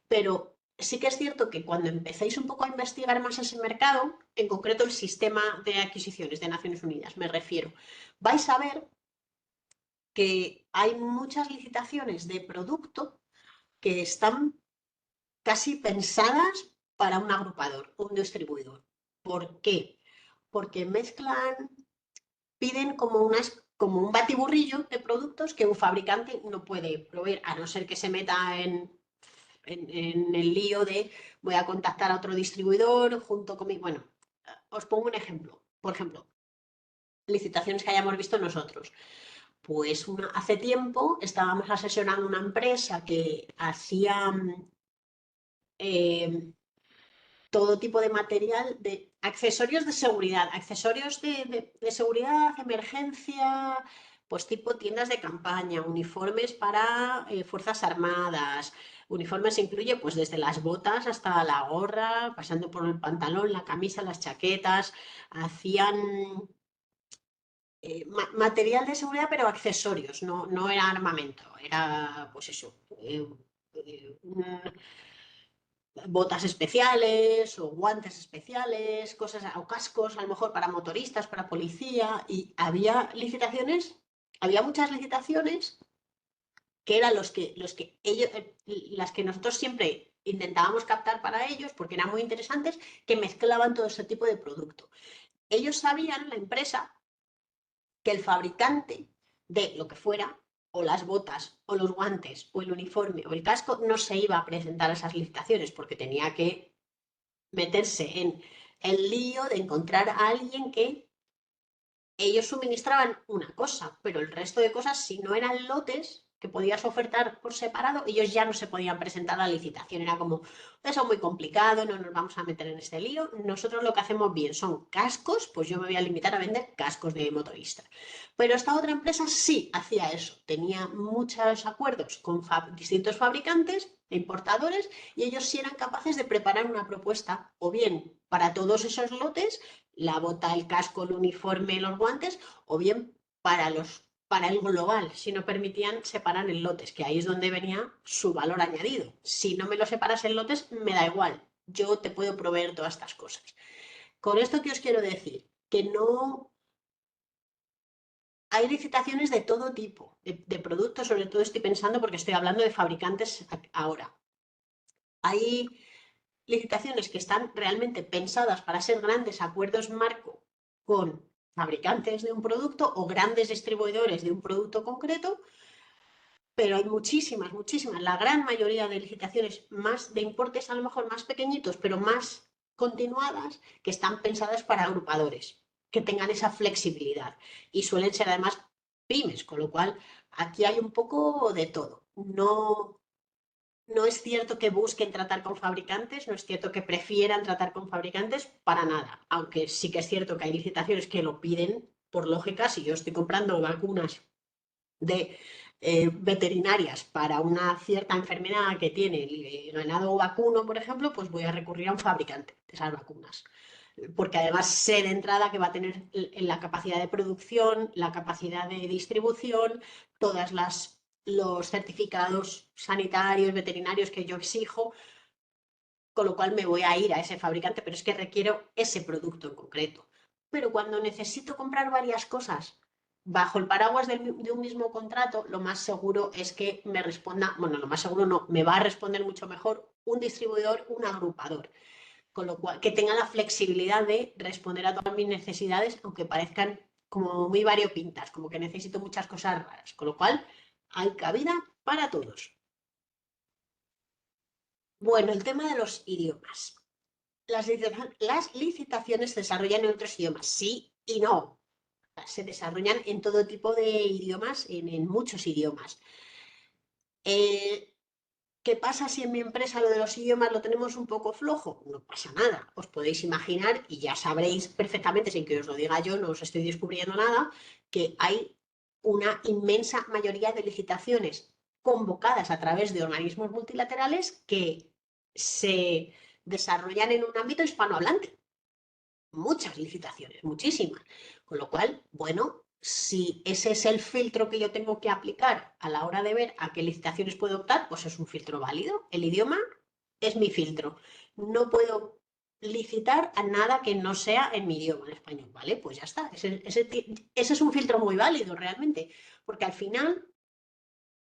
Pero sí que es cierto que cuando empecéis un poco a investigar más ese mercado, en concreto el sistema de adquisiciones de Naciones Unidas, me refiero, vais a ver que hay muchas licitaciones de producto que están casi pensadas para un agrupador, un distribuidor. ¿Por qué? Porque mezclan, piden como un batiburrillo de productos que un fabricante no puede proveer, a no ser que se meta en el lío de voy a contactar a otro distribuidor junto con mi... Bueno, os pongo un ejemplo. Por ejemplo, licitaciones que hayamos visto nosotros. Pues hace tiempo estábamos asesorando una empresa que hacía eh, todo tipo de material, de accesorios de seguridad, accesorios de seguridad, emergencia, pues tipo tiendas de campaña, uniformes para Fuerzas Armadas. Uniformes incluye pues desde las botas hasta la gorra, pasando por el pantalón, la camisa, las chaquetas. Hacían material de seguridad, pero accesorios, no era armamento, era pues eso. Botas especiales o guantes especiales, cosas o cascos a lo mejor para motoristas, para policía y había licitaciones, había muchas licitaciones que eran los que ellos, las que nosotros siempre intentábamos captar para ellos porque eran muy interesantes, que mezclaban todo ese tipo de producto. Ellos sabían, la empresa, que el fabricante de lo que fuera, o las botas, o los guantes, o el uniforme, o el casco, no se iba a presentar a esas licitaciones porque tenía que meterse en el lío de encontrar a alguien que ellos suministraban una cosa, pero el resto de cosas, si no eran lotes que podías ofertar por separado, ellos ya no se podían presentar a la licitación. Era como, eso es muy complicado, no nos vamos a meter en este lío. Nosotros lo que hacemos bien son cascos, pues yo me voy a limitar a vender cascos de motorista. Pero esta otra empresa sí hacía eso, tenía muchos acuerdos con distintos fabricantes e importadores y ellos sí eran capaces de preparar una propuesta o bien para todos esos lotes, la bota, el casco, el uniforme, los guantes, o bien para el global, si no permitían separar en lotes, que ahí es donde venía su valor añadido. Si no me lo separas en lotes, me da igual, yo te puedo proveer todas estas cosas. Con esto que os quiero decir, que no hay licitaciones de todo tipo, de productos, sobre todo estoy pensando porque estoy hablando de fabricantes ahora. Hay licitaciones que están realmente pensadas para ser grandes acuerdos marco con fabricantes de un producto o grandes distribuidores de un producto concreto, pero hay muchísimas, muchísimas, la gran mayoría de licitaciones más de importes a lo mejor más pequeñitos, pero más continuadas, que están pensadas para agrupadores, que tengan esa flexibilidad y suelen ser además pymes, con lo cual aquí hay un poco de todo. No es cierto que busquen tratar con fabricantes, no es cierto que prefieran tratar con fabricantes, para nada. Aunque sí que es cierto que hay licitaciones que lo piden por lógica. Si yo estoy comprando vacunas de veterinarias para una cierta enfermedad que tiene el ganado vacuno, por ejemplo, pues voy a recurrir a un fabricante de esas vacunas. Porque además sé de entrada que va a tener la capacidad de producción, la capacidad de distribución, todas los certificados sanitarios, veterinarios que yo exijo. con lo cual me voy a ir a ese fabricante, pero es que requiero ese producto en concreto. Pero cuando necesito comprar varias cosas bajo el paraguas de un mismo contrato, lo más seguro es que me responda, bueno, lo más seguro no, me va a responder mucho mejor un distribuidor, un agrupador, con lo cual que tenga la flexibilidad de responder a todas mis necesidades, aunque parezcan como muy variopintas, como que necesito muchas cosas raras, con lo cual hay cabida para todos. Bueno, el tema de los idiomas. Las licitaciones se desarrollan en otros idiomas, sí y no. Se desarrollan en todo tipo de idiomas, en muchos idiomas. Eh, ¿Qué pasa si en mi empresa lo de los idiomas lo tenemos un poco flojo? No pasa nada. Os podéis imaginar y ya sabréis perfectamente, sin que os lo diga yo, no os estoy descubriendo nada, que hay una inmensa mayoría de licitaciones convocadas a través de organismos multilaterales que se desarrollan en un ámbito hispanohablante. Muchas licitaciones, muchísimas. Con lo cual, bueno, si ese es el filtro que yo tengo que aplicar a la hora de ver a qué licitaciones puedo optar, pues es un filtro válido. El idioma es mi filtro. No puedo licitar a nada que no sea en mi idioma, en español, ¿vale? Pues ya está. Ese es un filtro muy válido realmente, porque al final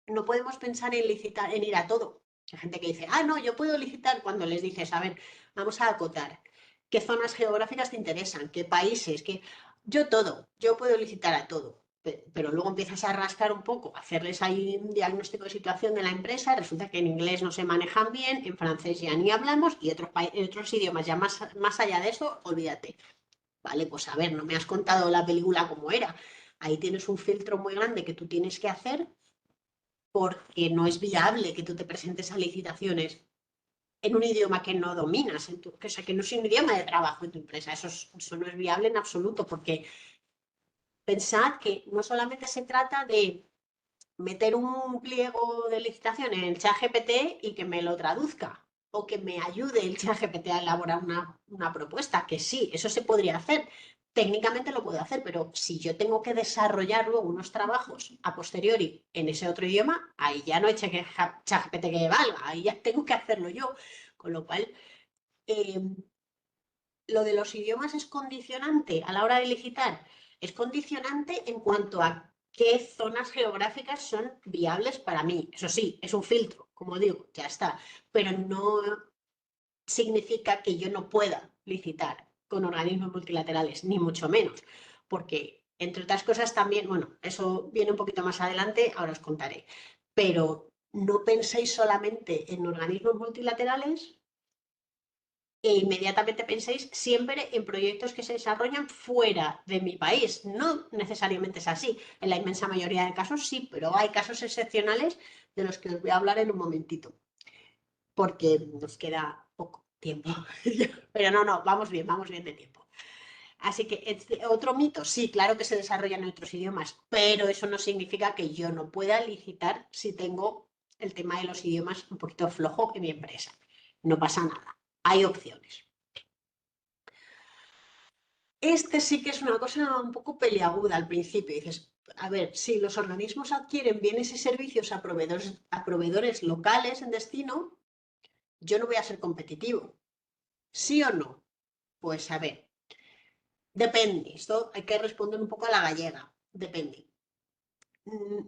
no podemos pensar en licitar, en ir a todo. Hay gente que dice, ah, no, yo puedo licitar cuando les dices, a ver, vamos a acotar, qué zonas geográficas te interesan, qué países, qué... Yo todo, yo puedo licitar a todo. Pero luego empiezas a rascar un poco, a hacerles ahí un diagnóstico de situación de la empresa, resulta que en inglés no se manejan bien, en francés ya ni hablamos y en otros idiomas ya más allá de eso, olvídate. Vale, pues a ver, no me has contado la película como era. Ahí tienes un filtro muy grande que tú tienes que hacer porque no es viable que tú te presentes a licitaciones en un idioma que no dominas, o sea, que no es un idioma de trabajo en tu empresa. Eso no es viable en absoluto, porque pensad que no solamente se trata de meter un pliego de licitación en el ChatGPT y que me lo traduzca, o que me ayude el ChatGPT a elaborar una propuesta, que sí, eso se podría hacer. Técnicamente lo puedo hacer, pero si yo tengo que desarrollar luego unos trabajos a posteriori en ese otro idioma, ahí ya no hay ChatGPT que valga, ahí ya tengo que hacerlo yo. Con lo cual, eh, lo de los idiomas es condicionante a la hora de licitar. Es condicionante en cuanto a qué zonas geográficas son viables para mí. Eso sí, es un filtro, como digo, ya está. Pero no significa que yo no pueda licitar con organismos multilaterales, ni mucho menos. Porque, entre otras cosas, también, bueno, eso viene un poquito más adelante, ahora os contaré. Pero no penséis solamente en organismos multilaterales e inmediatamente penséis siempre en proyectos que se desarrollan fuera de mi país. No necesariamente es así. En la inmensa mayoría de casos sí, pero hay casos excepcionales de los que os voy a hablar en un momentito, porque nos queda poco tiempo. Pero no, vamos bien de tiempo. Así que otro mito, sí, claro que se desarrolla en otros idiomas, pero eso no significa que yo no pueda licitar si tengo el tema de los idiomas un poquito flojo en mi empresa. No pasa nada. Hay opciones. Este sí que es una cosa un poco peliaguda al principio. Dices, a ver, si los organismos adquieren bienes y servicios a proveedores locales en destino, yo no voy a ser competitivo. ¿Sí o no? Pues a ver, depende. Esto hay que responder un poco a la gallega. Depende.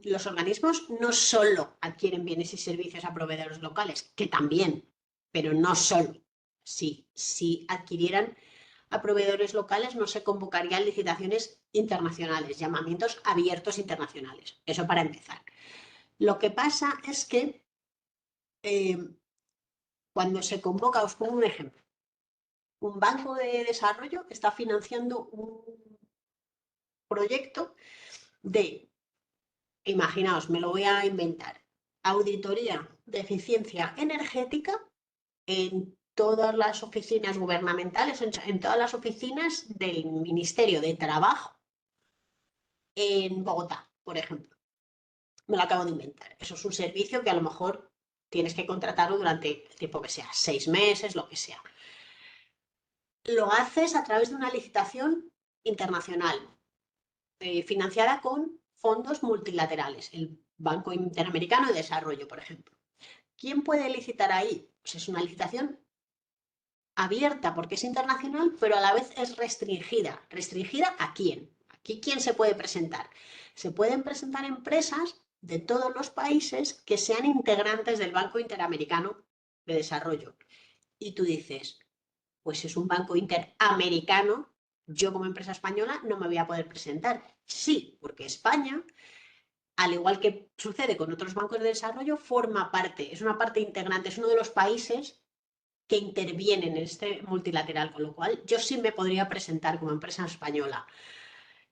Los organismos no solo adquieren bienes y servicios a proveedores locales, que también, pero no solo. Sí, si adquirieran a proveedores locales no se convocarían licitaciones internacionales, llamamientos abiertos internacionales. Eso para empezar. Lo que pasa es que eh, cuando se convoca, os pongo un ejemplo, un banco de desarrollo está financiando un proyecto de, imaginaos, me lo voy a inventar, auditoría de eficiencia energética en todas las oficinas gubernamentales, en todas las oficinas del Ministerio de Trabajo en Bogotá, por ejemplo. Me lo acabo de inventar. Eso es un servicio que a lo mejor tienes que contratarlo durante el tiempo que sea, 6 meses, lo que sea. Lo haces a través de una licitación internacional, financiada con fondos multilaterales, el Banco Interamericano de Desarrollo, por ejemplo. ¿Quién puede licitar ahí? Pues es una licitación abierta porque es internacional, pero a la vez es restringida. ¿Restringida a quién? Aquí, ¿quién se puede presentar? Se pueden presentar empresas de todos los países que sean integrantes del Banco Interamericano de Desarrollo. Y tú dices, pues es un banco interamericano, yo como empresa española no me voy a poder presentar. Sí, porque España, al igual que sucede con otros bancos de desarrollo, forma parte, es una parte integrante, es uno de los países que intervienen en este multilateral, con lo cual yo sí me podría presentar como empresa española.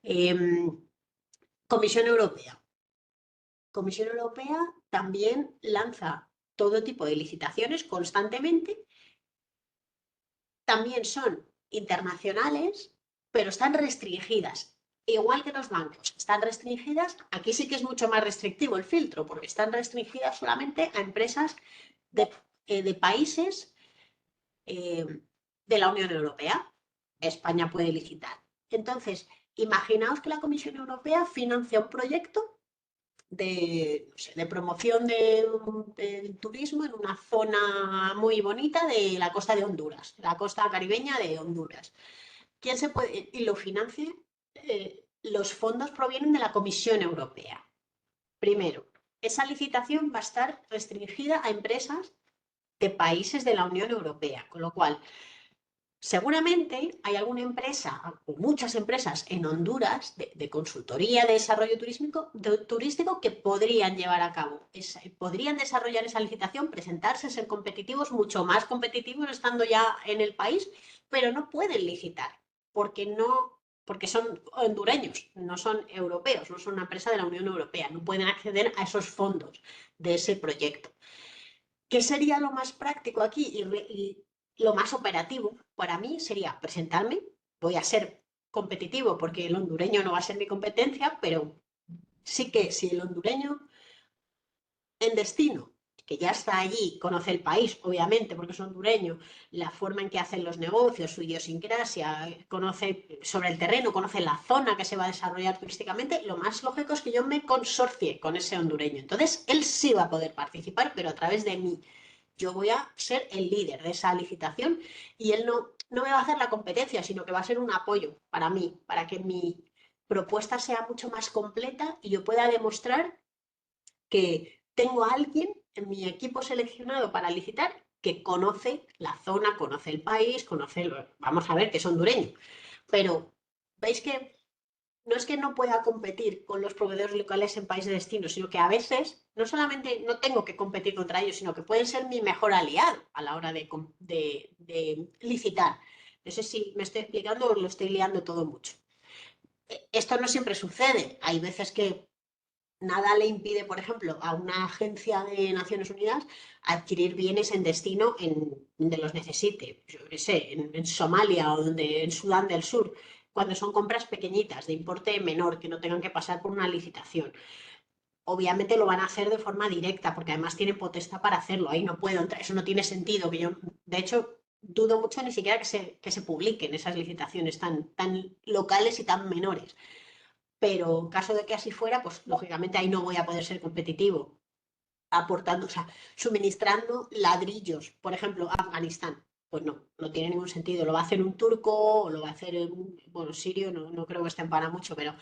Eh, Comisión Europea. Comisión Europea también lanza todo tipo de licitaciones constantemente, también son internacionales, pero están restringidas. Igual que los bancos, están restringidas, aquí sí que es mucho más restrictivo el filtro, porque están restringidas solamente a empresas de países eh, de la Unión Europea. España puede licitar. Entonces, imaginaos que la Comisión Europea financia un proyecto no sé, de promoción del turismo en una zona muy bonita de la costa de Honduras, la costa caribeña de Honduras. ¿Quién se puede? Y lo financia, los fondos provienen de la Comisión Europea. Primero, esa licitación va a estar restringida a empresas de países de la Unión Europea, con lo cual seguramente hay alguna empresa o muchas empresas en Honduras de consultoría de desarrollo turístico que podrían llevar a cabo, podrían desarrollar esa licitación, presentarse, ser competitivos, mucho más competitivos estando ya en el país, pero no pueden licitar porque porque son hondureños, no son europeos, no son una empresa de la Unión Europea, no pueden acceder a esos fondos de ese proyecto. ¿Qué sería lo más práctico aquí y lo más operativo? Para mí sería presentarme, voy a ser competitivo porque el hondureño no va a ser mi competencia, pero sí que si el hondureño en destino, que ya está allí, conoce el país, obviamente, porque es hondureño, la forma en que hacen los negocios, su idiosincrasia, conoce sobre el terreno, conoce la zona que se va a desarrollar turísticamente, lo más lógico es que yo me consorcie con ese hondureño. Entonces, él sí va a poder participar, pero a través de mí. Yo voy a ser el líder de esa licitación y él no me va a hacer la competencia, sino que va a ser un apoyo para mí, para que mi propuesta sea mucho más completa y yo pueda demostrar que tengo a alguien en mi equipo seleccionado para licitar que conoce la zona, conoce el país, vamos a ver, que es hondureño. Pero veis que no es que no pueda competir con los proveedores locales en país de destino, sino que a veces no solamente no tengo que competir contra ellos, sino que pueden ser mi mejor aliado a la hora de licitar. No sé si me estoy explicando o lo estoy liando todo mucho. Esto no siempre sucede. Hay veces que nada le impide, por ejemplo, a una agencia de Naciones Unidas adquirir bienes en destino donde los necesite. Yo qué sé, en Somalia o en Sudán del Sur, cuando son compras pequeñitas, de importe menor, que no tengan que pasar por una licitación. Obviamente lo van a hacer de forma directa, porque además tienen potestad para hacerlo. Ahí no puedo entrar, eso no tiene sentido. De hecho, dudo mucho ni siquiera que se publiquen esas licitaciones tan locales y tan menores, pero en caso de que así fuera, pues lógicamente ahí no voy a poder ser competitivo, aportando, o sea, suministrando ladrillos, por ejemplo, a Afganistán. Pues no tiene ningún sentido. Lo va a hacer un turco o lo va a hacer bueno, sirio, no creo que estén para mucho, pero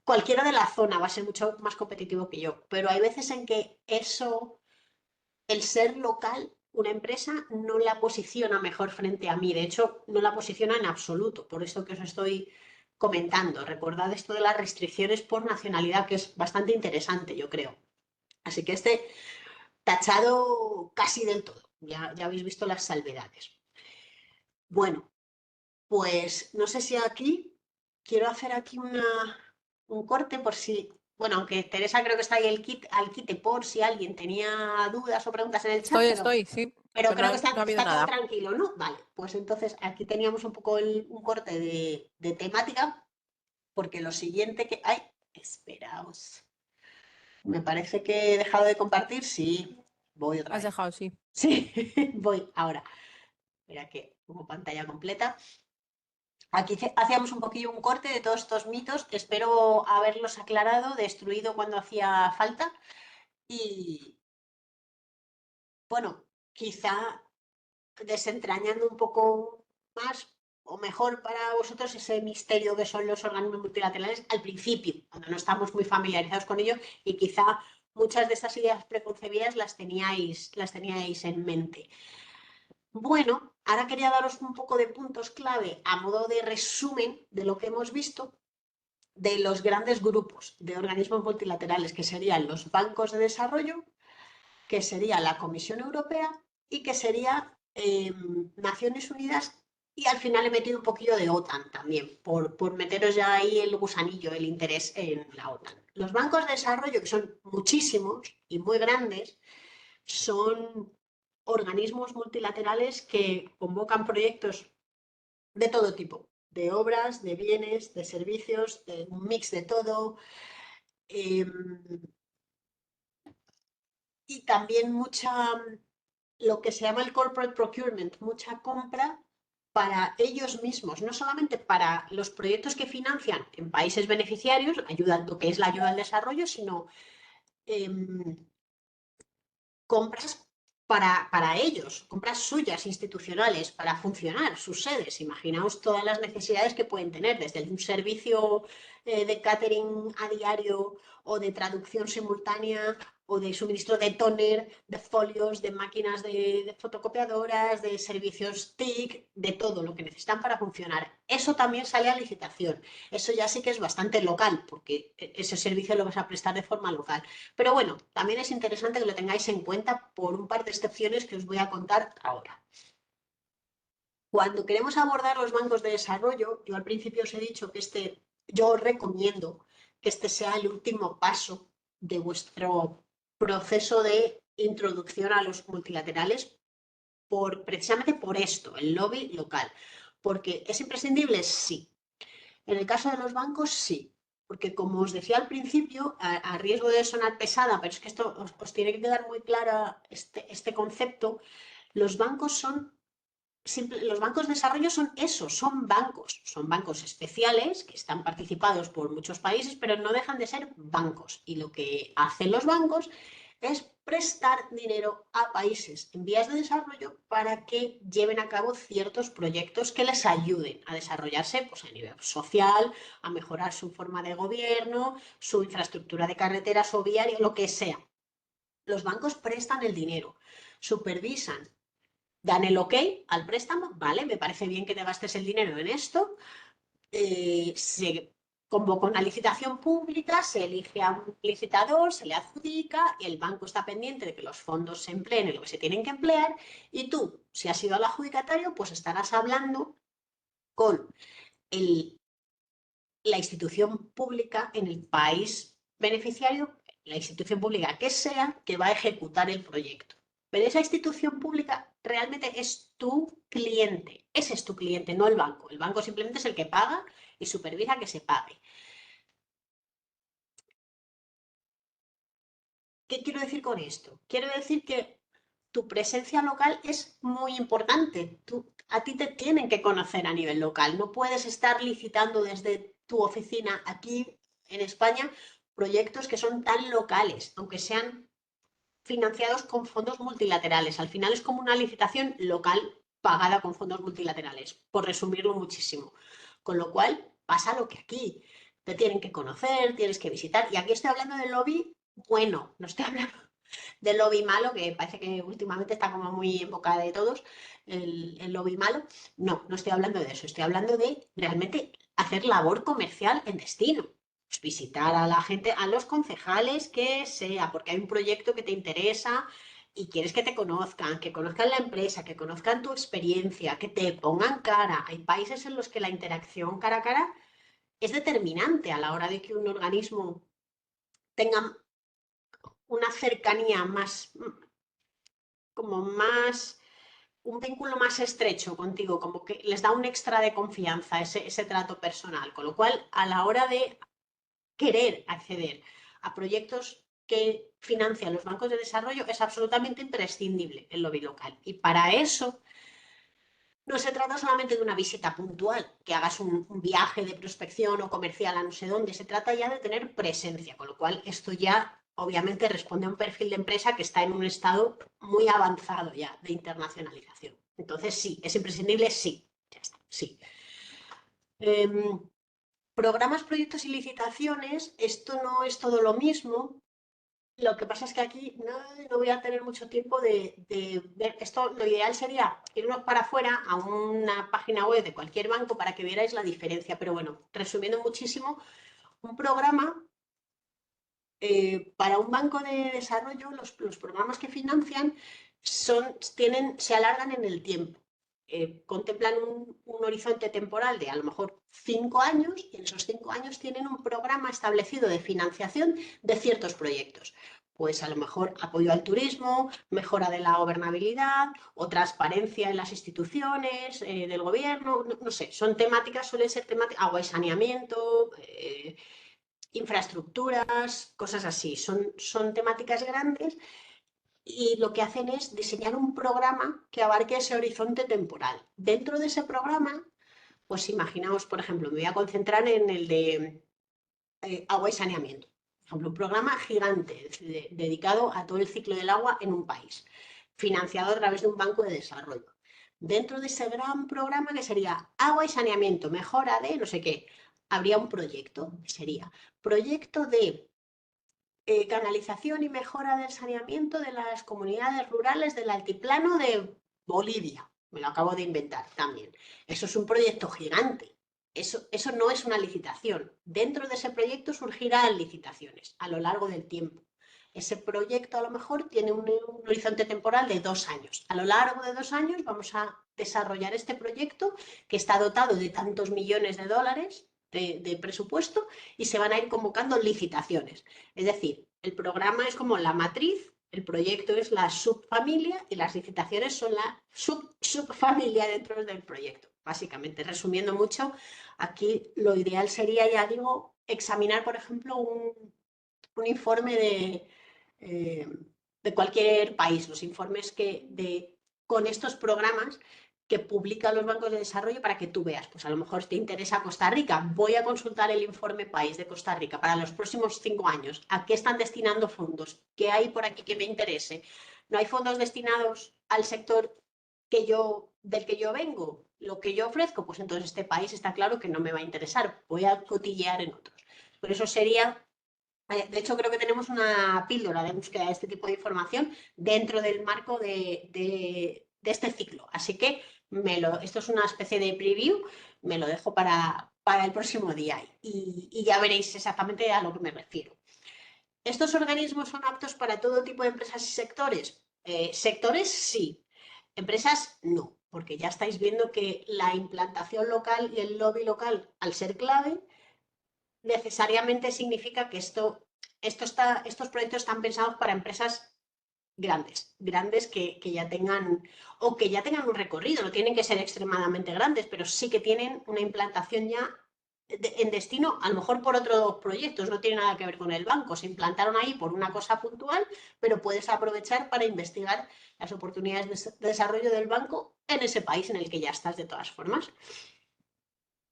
cualquiera de la zona va a ser mucho más competitivo que yo. Pero hay veces en que el ser local, una empresa no la posiciona mejor frente a mí. De hecho, no la posiciona en absoluto. Por eso que os estoy comentando. Recordad esto de las restricciones por nacionalidad, que es bastante interesante, yo creo. Así que tachado casi del todo. Ya habéis visto las salvedades. Bueno, pues no sé si aquí quiero hacer aquí un corte por si, bueno, aunque Teresa creo que está ahí al quite por si alguien tenía dudas o preguntas en el chat, Estoy, sí, pero pero no, creo que no ha habido está todo nada. tranquilo, ¿no? Vale, pues entonces aquí teníamos un poco un corte de temática, porque lo siguiente que... ¡Ay! Esperaos. Me parece que he dejado de compartir. Sí, voy otra Has vez. dejado, sí. Sí, voy ahora. Mira que como pantalla completa. Aquí hacíamos un poquillo un corte de todos estos mitos. Espero haberlos aclarado, destruido cuando hacía falta. Y bueno, quizá desentrañando un poco más o mejor para vosotros ese misterio que son los organismos multilaterales al principio, cuando no estamos muy familiarizados con ello y quizá muchas de estas ideas preconcebidas las teníais en mente. Bueno, ahora quería daros un poco de puntos clave a modo de resumen de lo que hemos visto de los grandes grupos de organismos multilaterales, que serían los bancos de desarrollo, que sería la Comisión Europea y que sería Naciones Unidas. Y al final he metido un poquillo de OTAN también, por meteros ya ahí el gusanillo, el interés en la OTAN. Los bancos de desarrollo, que son muchísimos y muy grandes, son organismos multilaterales que convocan proyectos de todo tipo, de obras, de bienes, de servicios, de un mix de todo. Eh, y también lo que se llama el corporate procurement, mucha compra para ellos mismos, no solamente para los proyectos que financian en países beneficiarios, ayuda, lo que es la ayuda al desarrollo, sino eh, compras para ellos, compras suyas institucionales para funcionar, sus sedes. Imaginaos todas las necesidades que pueden tener, desde un servicio de catering a diario o de traducción simultánea o de suministro de tóner, de folios, de máquinas de fotocopiadoras, de servicios TIC, de todo lo que necesitan para funcionar. Eso también sale a licitación. Eso ya sí que es bastante local, porque ese servicio lo vas a prestar de forma local. Pero bueno, también es interesante que lo tengáis en cuenta por un par de excepciones que os voy a contar ahora. Cuando queremos abordar los bancos de desarrollo, yo al principio os he dicho que yo os recomiendo que este sea el último paso de vuestro proceso de introducción a los multilaterales, precisamente por esto, el lobby local. Porque es imprescindible, sí. En el caso de los bancos, sí. Porque como os decía al principio, a riesgo de sonar pesada, pero es que esto os tiene que quedar muy clara este concepto, los bancos los bancos de desarrollo son eso, son bancos especiales que están participados por muchos países, pero no dejan de ser bancos. Y lo que hacen los bancos es prestar dinero a países en vías de desarrollo para que lleven a cabo ciertos proyectos que les ayuden a desarrollarse pues, a nivel social, a mejorar su forma de gobierno, su infraestructura de carreteras o viarias, lo que sea. Los bancos prestan el dinero, supervisan, dan el ok al préstamo, vale, me parece bien que te gastes el dinero en esto, se convoca una licitación pública, se elige a un licitador, se le adjudica, y el banco está pendiente de que los fondos se empleen en lo que se tienen que emplear y tú, si has sido al adjudicatario, pues estarás hablando con el, la institución pública en el país beneficiario, la institución pública que sea, que va a ejecutar el proyecto. Pero esa institución pública realmente es tu cliente. Ese es tu cliente, no el banco. El banco simplemente es el que paga y supervisa que se pague. ¿Qué quiero decir con esto? Quiero decir que tu presencia local es muy importante. A ti te tienen que conocer a nivel local. No puedes estar licitando desde tu oficina aquí en España proyectos que son tan locales, aunque sean financiados con fondos multilaterales. Al final es como una licitación local pagada con fondos multilaterales, por resumirlo muchísimo. Con lo cual pasa lo que aquí. Te tienen que conocer, tienes que visitar. Y aquí estoy hablando del lobby bueno, no estoy hablando del lobby malo, que parece que últimamente está como muy en boca de todos, el lobby malo. No, no estoy hablando de eso, estoy hablando de realmente hacer labor comercial en destino. Pues visitar a la gente, a los concejales que sea, porque hay un proyecto que te interesa y quieres que conozcan la empresa, que conozcan tu experiencia, que te pongan cara. Hay países en los que la interacción cara a cara es determinante a la hora de que un organismo tenga una cercanía más, como más, un vínculo más estrecho contigo, como que les da un extra de confianza ese trato personal, con lo cual a la hora de querer acceder a proyectos que financian los bancos de desarrollo es absolutamente imprescindible el lobby local. Y para eso no se trata solamente de una visita puntual, que hagas un viaje de prospección o comercial a no sé dónde, se trata ya de tener presencia, con lo cual esto ya obviamente responde a un perfil de empresa que está en un estado muy avanzado ya de internacionalización. Entonces, sí, ¿es imprescindible? Sí, ya está, sí. Em, Programas, proyectos y licitaciones, esto no es todo lo mismo. Lo que pasa es que aquí no voy a tener mucho tiempo de ver esto. Lo ideal sería irnos para afuera a una página web de cualquier banco para que vierais la diferencia. Pero bueno, resumiendo muchísimo, un programa para un banco de desarrollo, los programas que financian se alargan en el tiempo. Contemplan un horizonte temporal de a lo mejor 5 años, y en esos 5 años tienen un programa establecido de financiación de ciertos proyectos. Pues a lo mejor apoyo al turismo, mejora de la gobernabilidad o transparencia en las instituciones del gobierno, no sé, son temáticas, suelen ser temáticas, agua y saneamiento, infraestructuras, cosas así. Son temáticas grandes y lo que hacen es diseñar un programa que abarque ese horizonte temporal. Dentro de ese programa, pues imaginaos, por ejemplo, me voy a concentrar en el de agua y saneamiento. Por ejemplo, un programa gigante dedicado a todo el ciclo del agua en un país, financiado a través de un banco de desarrollo. Dentro de ese gran programa que sería agua y saneamiento, mejora de no sé qué, habría un proyecto, que sería proyecto de canalización y mejora del saneamiento de las comunidades rurales del altiplano de Bolivia. Me lo acabo de inventar también. Eso es un proyecto gigante. Eso no es una licitación. Dentro de ese proyecto surgirán licitaciones a lo largo del tiempo. Ese proyecto a lo mejor tiene un horizonte temporal de 2 años. A lo largo de 2 años vamos a desarrollar este proyecto que está dotado de tantos millones de dólares de presupuesto y se van a ir convocando licitaciones. Es decir, el programa es como la matriz, el proyecto es la subfamilia y las licitaciones son la subfamilia dentro del proyecto. Básicamente, resumiendo mucho, aquí lo ideal sería, ya digo, examinar, por ejemplo, un informe eh, de cualquier país, los informes con estos programas que publican los bancos de desarrollo para que tú veas, pues a lo mejor te interesa Costa Rica, voy a consultar el informe país de Costa Rica para los próximos 5 años, a qué están destinando fondos, qué hay por aquí que me interese. No hay fondos destinados al sector del que yo vengo, lo que yo ofrezco, pues entonces este país está claro que no me va a interesar, voy a cotillear en otros. Por eso sería de hecho, creo que tenemos una píldora de búsqueda de este tipo de información dentro del marco de este ciclo. Así que esto es una especie de preview, me lo dejo para el próximo día y ya veréis exactamente a lo que me refiero. ¿Estos organismos son aptos para todo tipo de empresas y sectores? Sectores sí, empresas no, porque ya estáis viendo que la implantación local y el lobby local, al ser clave, necesariamente significa que estos proyectos están pensados para empresas grandes que ya tengan o que ya tengan un recorrido, no tienen que ser extremadamente grandes, pero sí que tienen una implantación ya en destino, a lo mejor por otros proyectos, no tiene nada que ver con el banco, se implantaron ahí por una cosa puntual, pero puedes aprovechar para investigar las oportunidades de desarrollo del banco en ese país en el que ya estás de todas formas.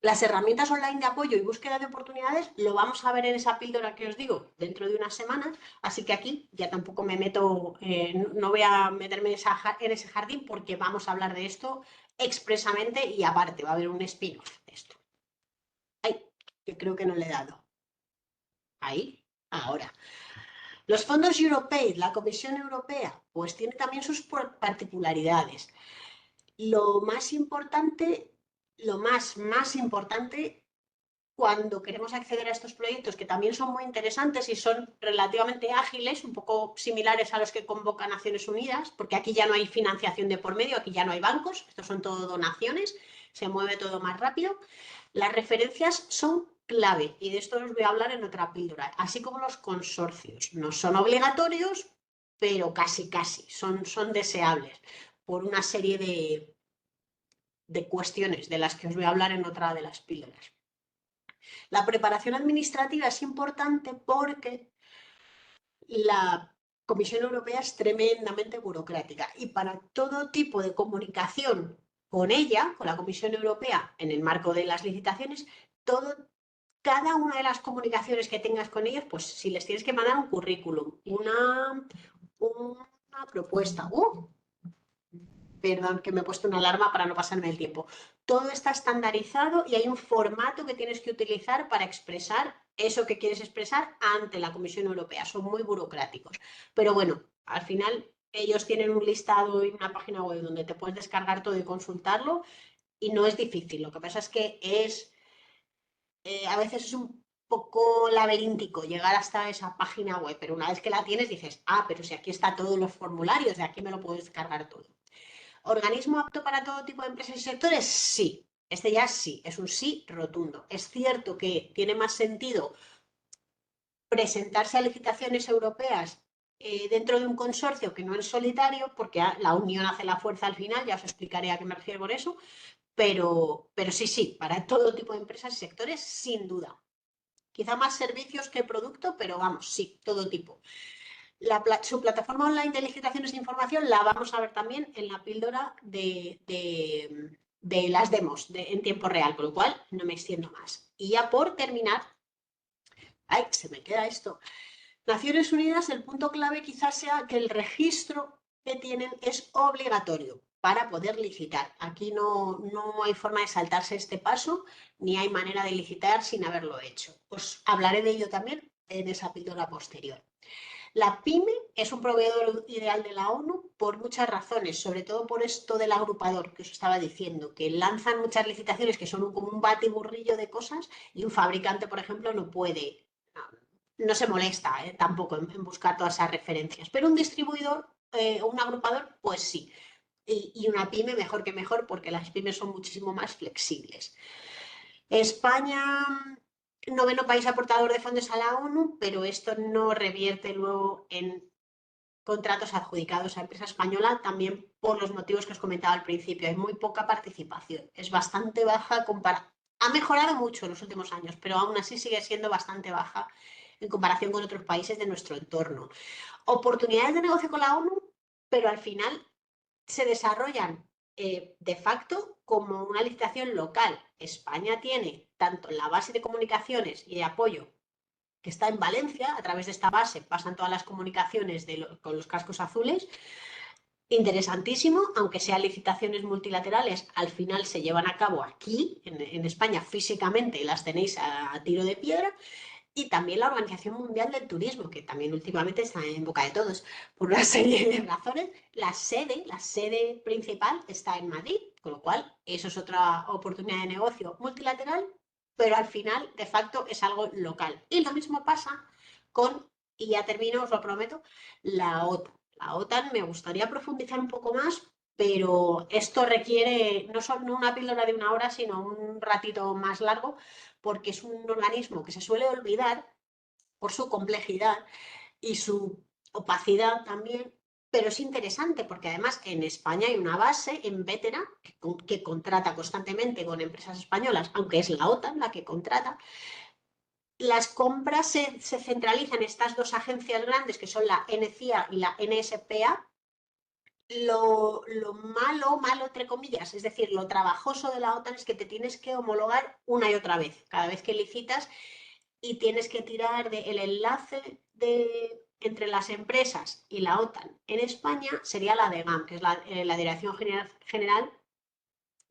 Las herramientas online de apoyo y búsqueda de oportunidades lo vamos a ver en esa píldora que os digo dentro de unas semanas, así que aquí ya tampoco me meto, no voy a meterme en ese jardín porque vamos a hablar de esto expresamente y aparte va a haber un spin-off de esto. Ay, que creo que no le he dado. Ahí, ahora. Los fondos europeos, la Comisión Europea, pues tiene también sus particularidades. Lo más importante, más importante cuando queremos acceder a estos proyectos que también son muy interesantes y son relativamente ágiles, un poco similares a los que convoca Naciones Unidas, porque aquí ya no hay financiación de por medio, aquí ya no hay bancos, estos son todo donaciones, se mueve todo más rápido. Las referencias son clave y de esto os voy a hablar en otra píldora, así como los consorcios. No son obligatorios, pero casi son deseables por una serie de cuestiones de las que os voy a hablar en otra de las píldoras. La preparación administrativa es importante porque la Comisión Europea es tremendamente burocrática y para todo tipo de comunicación con ella, con la Comisión Europea, en el marco de las licitaciones, cada una de las comunicaciones que tengas con ellos, pues si les tienes que mandar un currículum, una propuesta, perdón, que me he puesto una alarma para no pasarme el tiempo. Todo está estandarizado y hay un formato que tienes que utilizar para expresar eso que quieres expresar ante la Comisión Europea. Son muy burocráticos. Pero bueno, al final ellos tienen un listado y una página web donde te puedes descargar todo y consultarlo y no es difícil. Lo que pasa es que a veces es un poco laberíntico llegar hasta esa página web, pero una vez que la tienes dices, ah, pero si aquí está todos los formularios, de aquí me lo puedo descargar todo. ¿Organismo apto para todo tipo de empresas y sectores? Sí. Este ya sí, es un sí rotundo. Es cierto que tiene más sentido presentarse a licitaciones europeas dentro de un consorcio que no en solitario, porque la unión hace la fuerza al final, ya os explicaré a qué me refiero con eso, pero sí, sí, para todo tipo de empresas y sectores, sin duda. Quizá más servicios que producto, pero vamos, sí, todo tipo. Su plataforma online de licitaciones de información la vamos a ver también en la píldora de las demos en tiempo real, con lo cual no me extiendo más. Y ya por terminar, ay, se me queda esto. Naciones Unidas, el punto clave quizás sea que el registro que tienen es obligatorio para poder licitar. Aquí no hay forma de saltarse este paso, ni hay manera de licitar sin haberlo hecho. Os hablaré de ello también en esa píldora posterior. La PYME es un proveedor ideal de la ONU por muchas razones, sobre todo por esto del agrupador que os estaba diciendo, que lanzan muchas licitaciones que son como un batiburrillo de cosas y un fabricante, por ejemplo, no puede, no se molesta tampoco en buscar todas esas referencias, pero un distribuidor o un agrupador, pues sí. Y una pyme mejor que mejor porque las pymes son muchísimo más flexibles. España, noveno país aportador de fondos a la ONU, pero esto no revierte luego en contratos adjudicados a empresa española, también por los motivos que os comentaba al principio. Hay muy poca participación, es bastante baja. Ha mejorado mucho en los últimos años, pero aún así sigue siendo bastante baja en comparación con otros países de nuestro entorno. Oportunidades de negocio con la ONU, pero al final se desarrollan de facto como una licitación local. España tiene tanto la base de comunicaciones y de apoyo que está en Valencia, a través de esta base pasan todas las comunicaciones con los cascos azules. Interesantísimo, aunque sean licitaciones multilaterales, al final se llevan a cabo aquí, en España, físicamente, y las tenéis a tiro de piedra. Y también la Organización Mundial del Turismo, que también últimamente está en boca de todos por una serie de razones. La sede principal está en Madrid, con lo cual eso es otra oportunidad de negocio multilateral, pero al final, de facto, es algo local. Y lo mismo pasa con, y ya termino, os lo prometo, la OTAN. La OTAN me gustaría profundizar un poco más, pero esto requiere no solo una píldora de una hora, sino un ratito más largo, porque es un organismo que se suele olvidar por su complejidad y su opacidad también, pero es interesante porque además en España hay una base en Vétera que contrata constantemente con empresas españolas, aunque es la OTAN la que contrata. Las compras se centralizan en estas dos agencias grandes que son la NCIA y la NSPA. Lo malo, entre comillas, es decir, lo trabajoso de la OTAN es que te tienes que homologar una y otra vez, cada vez que licitas, y tienes que tirar del enlace entre las empresas y la OTAN en España, sería la DGAM, que es la Dirección General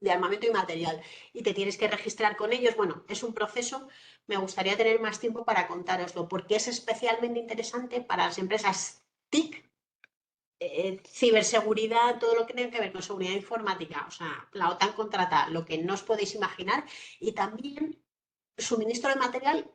de Armamento y Material, y te tienes que registrar con ellos. Bueno, es un proceso, me gustaría tener más tiempo para contároslo, porque es especialmente interesante para las empresas TIC, ciberseguridad, todo lo que tiene que ver con seguridad informática. O sea, la OTAN contrata lo que no os podéis imaginar y también suministro de material,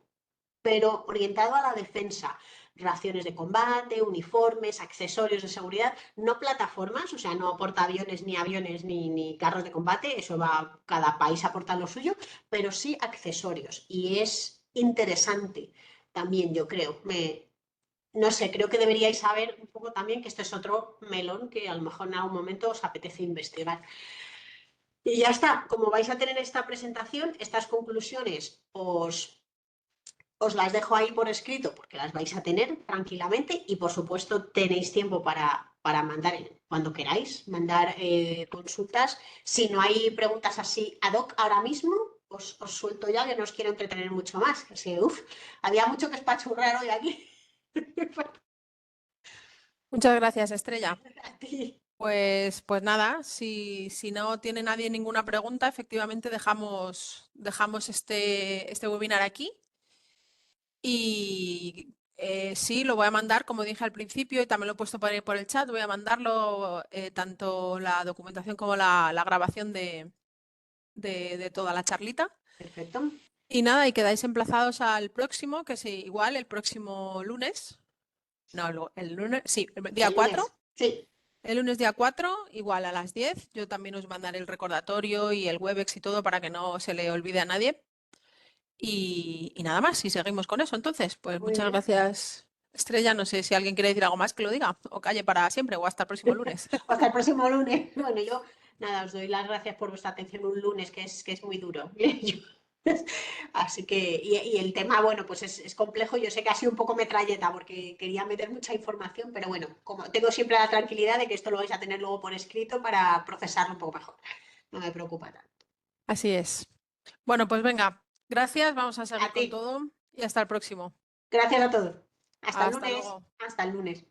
pero orientado a la defensa. Raciones de combate, uniformes, accesorios de seguridad, no plataformas, o sea, no portaaviones, ni aviones, ni carros de combate, eso va, cada país aporta lo suyo, pero sí accesorios. Y es interesante también, yo creo. No sé, creo que deberíais saber un poco también que esto es otro melón que a lo mejor en algún momento os apetece investigar. Y ya está, como vais a tener esta presentación, estas conclusiones os las dejo ahí por escrito porque las vais a tener tranquilamente y por supuesto tenéis tiempo para mandar cuando queráis, mandar consultas. Si no hay preguntas así ad hoc ahora mismo, os suelto ya que no os quiero entretener mucho más. Así, había mucho que espachurrar hoy aquí. Muchas gracias, Estrella. A ti. Pues nada, si no tiene nadie ninguna pregunta, efectivamente dejamos este webinar aquí. Y sí, lo voy a mandar, como dije al principio, y también lo he puesto por el chat, voy a mandarlo tanto la documentación como la grabación de toda la charlita. Perfecto. Y nada, y quedáis emplazados al próximo, que es igual el próximo lunes. No, el lunes, sí, el día El 4. lunes. Sí. El lunes día 4 igual a las 10. Yo también os mandaré el recordatorio y el Webex y todo para que no se le olvide a nadie. Y nada más, y seguimos con eso. Entonces, pues Muy muchas bien. gracias, Estrella. No sé si alguien quiere decir algo más que lo diga o calle para siempre o hasta el próximo lunes. Hasta el próximo lunes. Bueno, yo nada, os doy las gracias por vuestra atención un lunes, que es muy duro. Así que, y el tema, bueno, pues es complejo. Yo sé que ha sido un poco metralleta porque quería meter mucha información, pero bueno, como tengo siempre la tranquilidad de que esto lo vais a tener luego por escrito para procesarlo un poco mejor. No me preocupa tanto. Así es. Bueno, pues venga, gracias, vamos a A seguir ti. con todo y hasta el próximo. Gracias a todos. Hasta el Hasta lunes. luego. Hasta el lunes.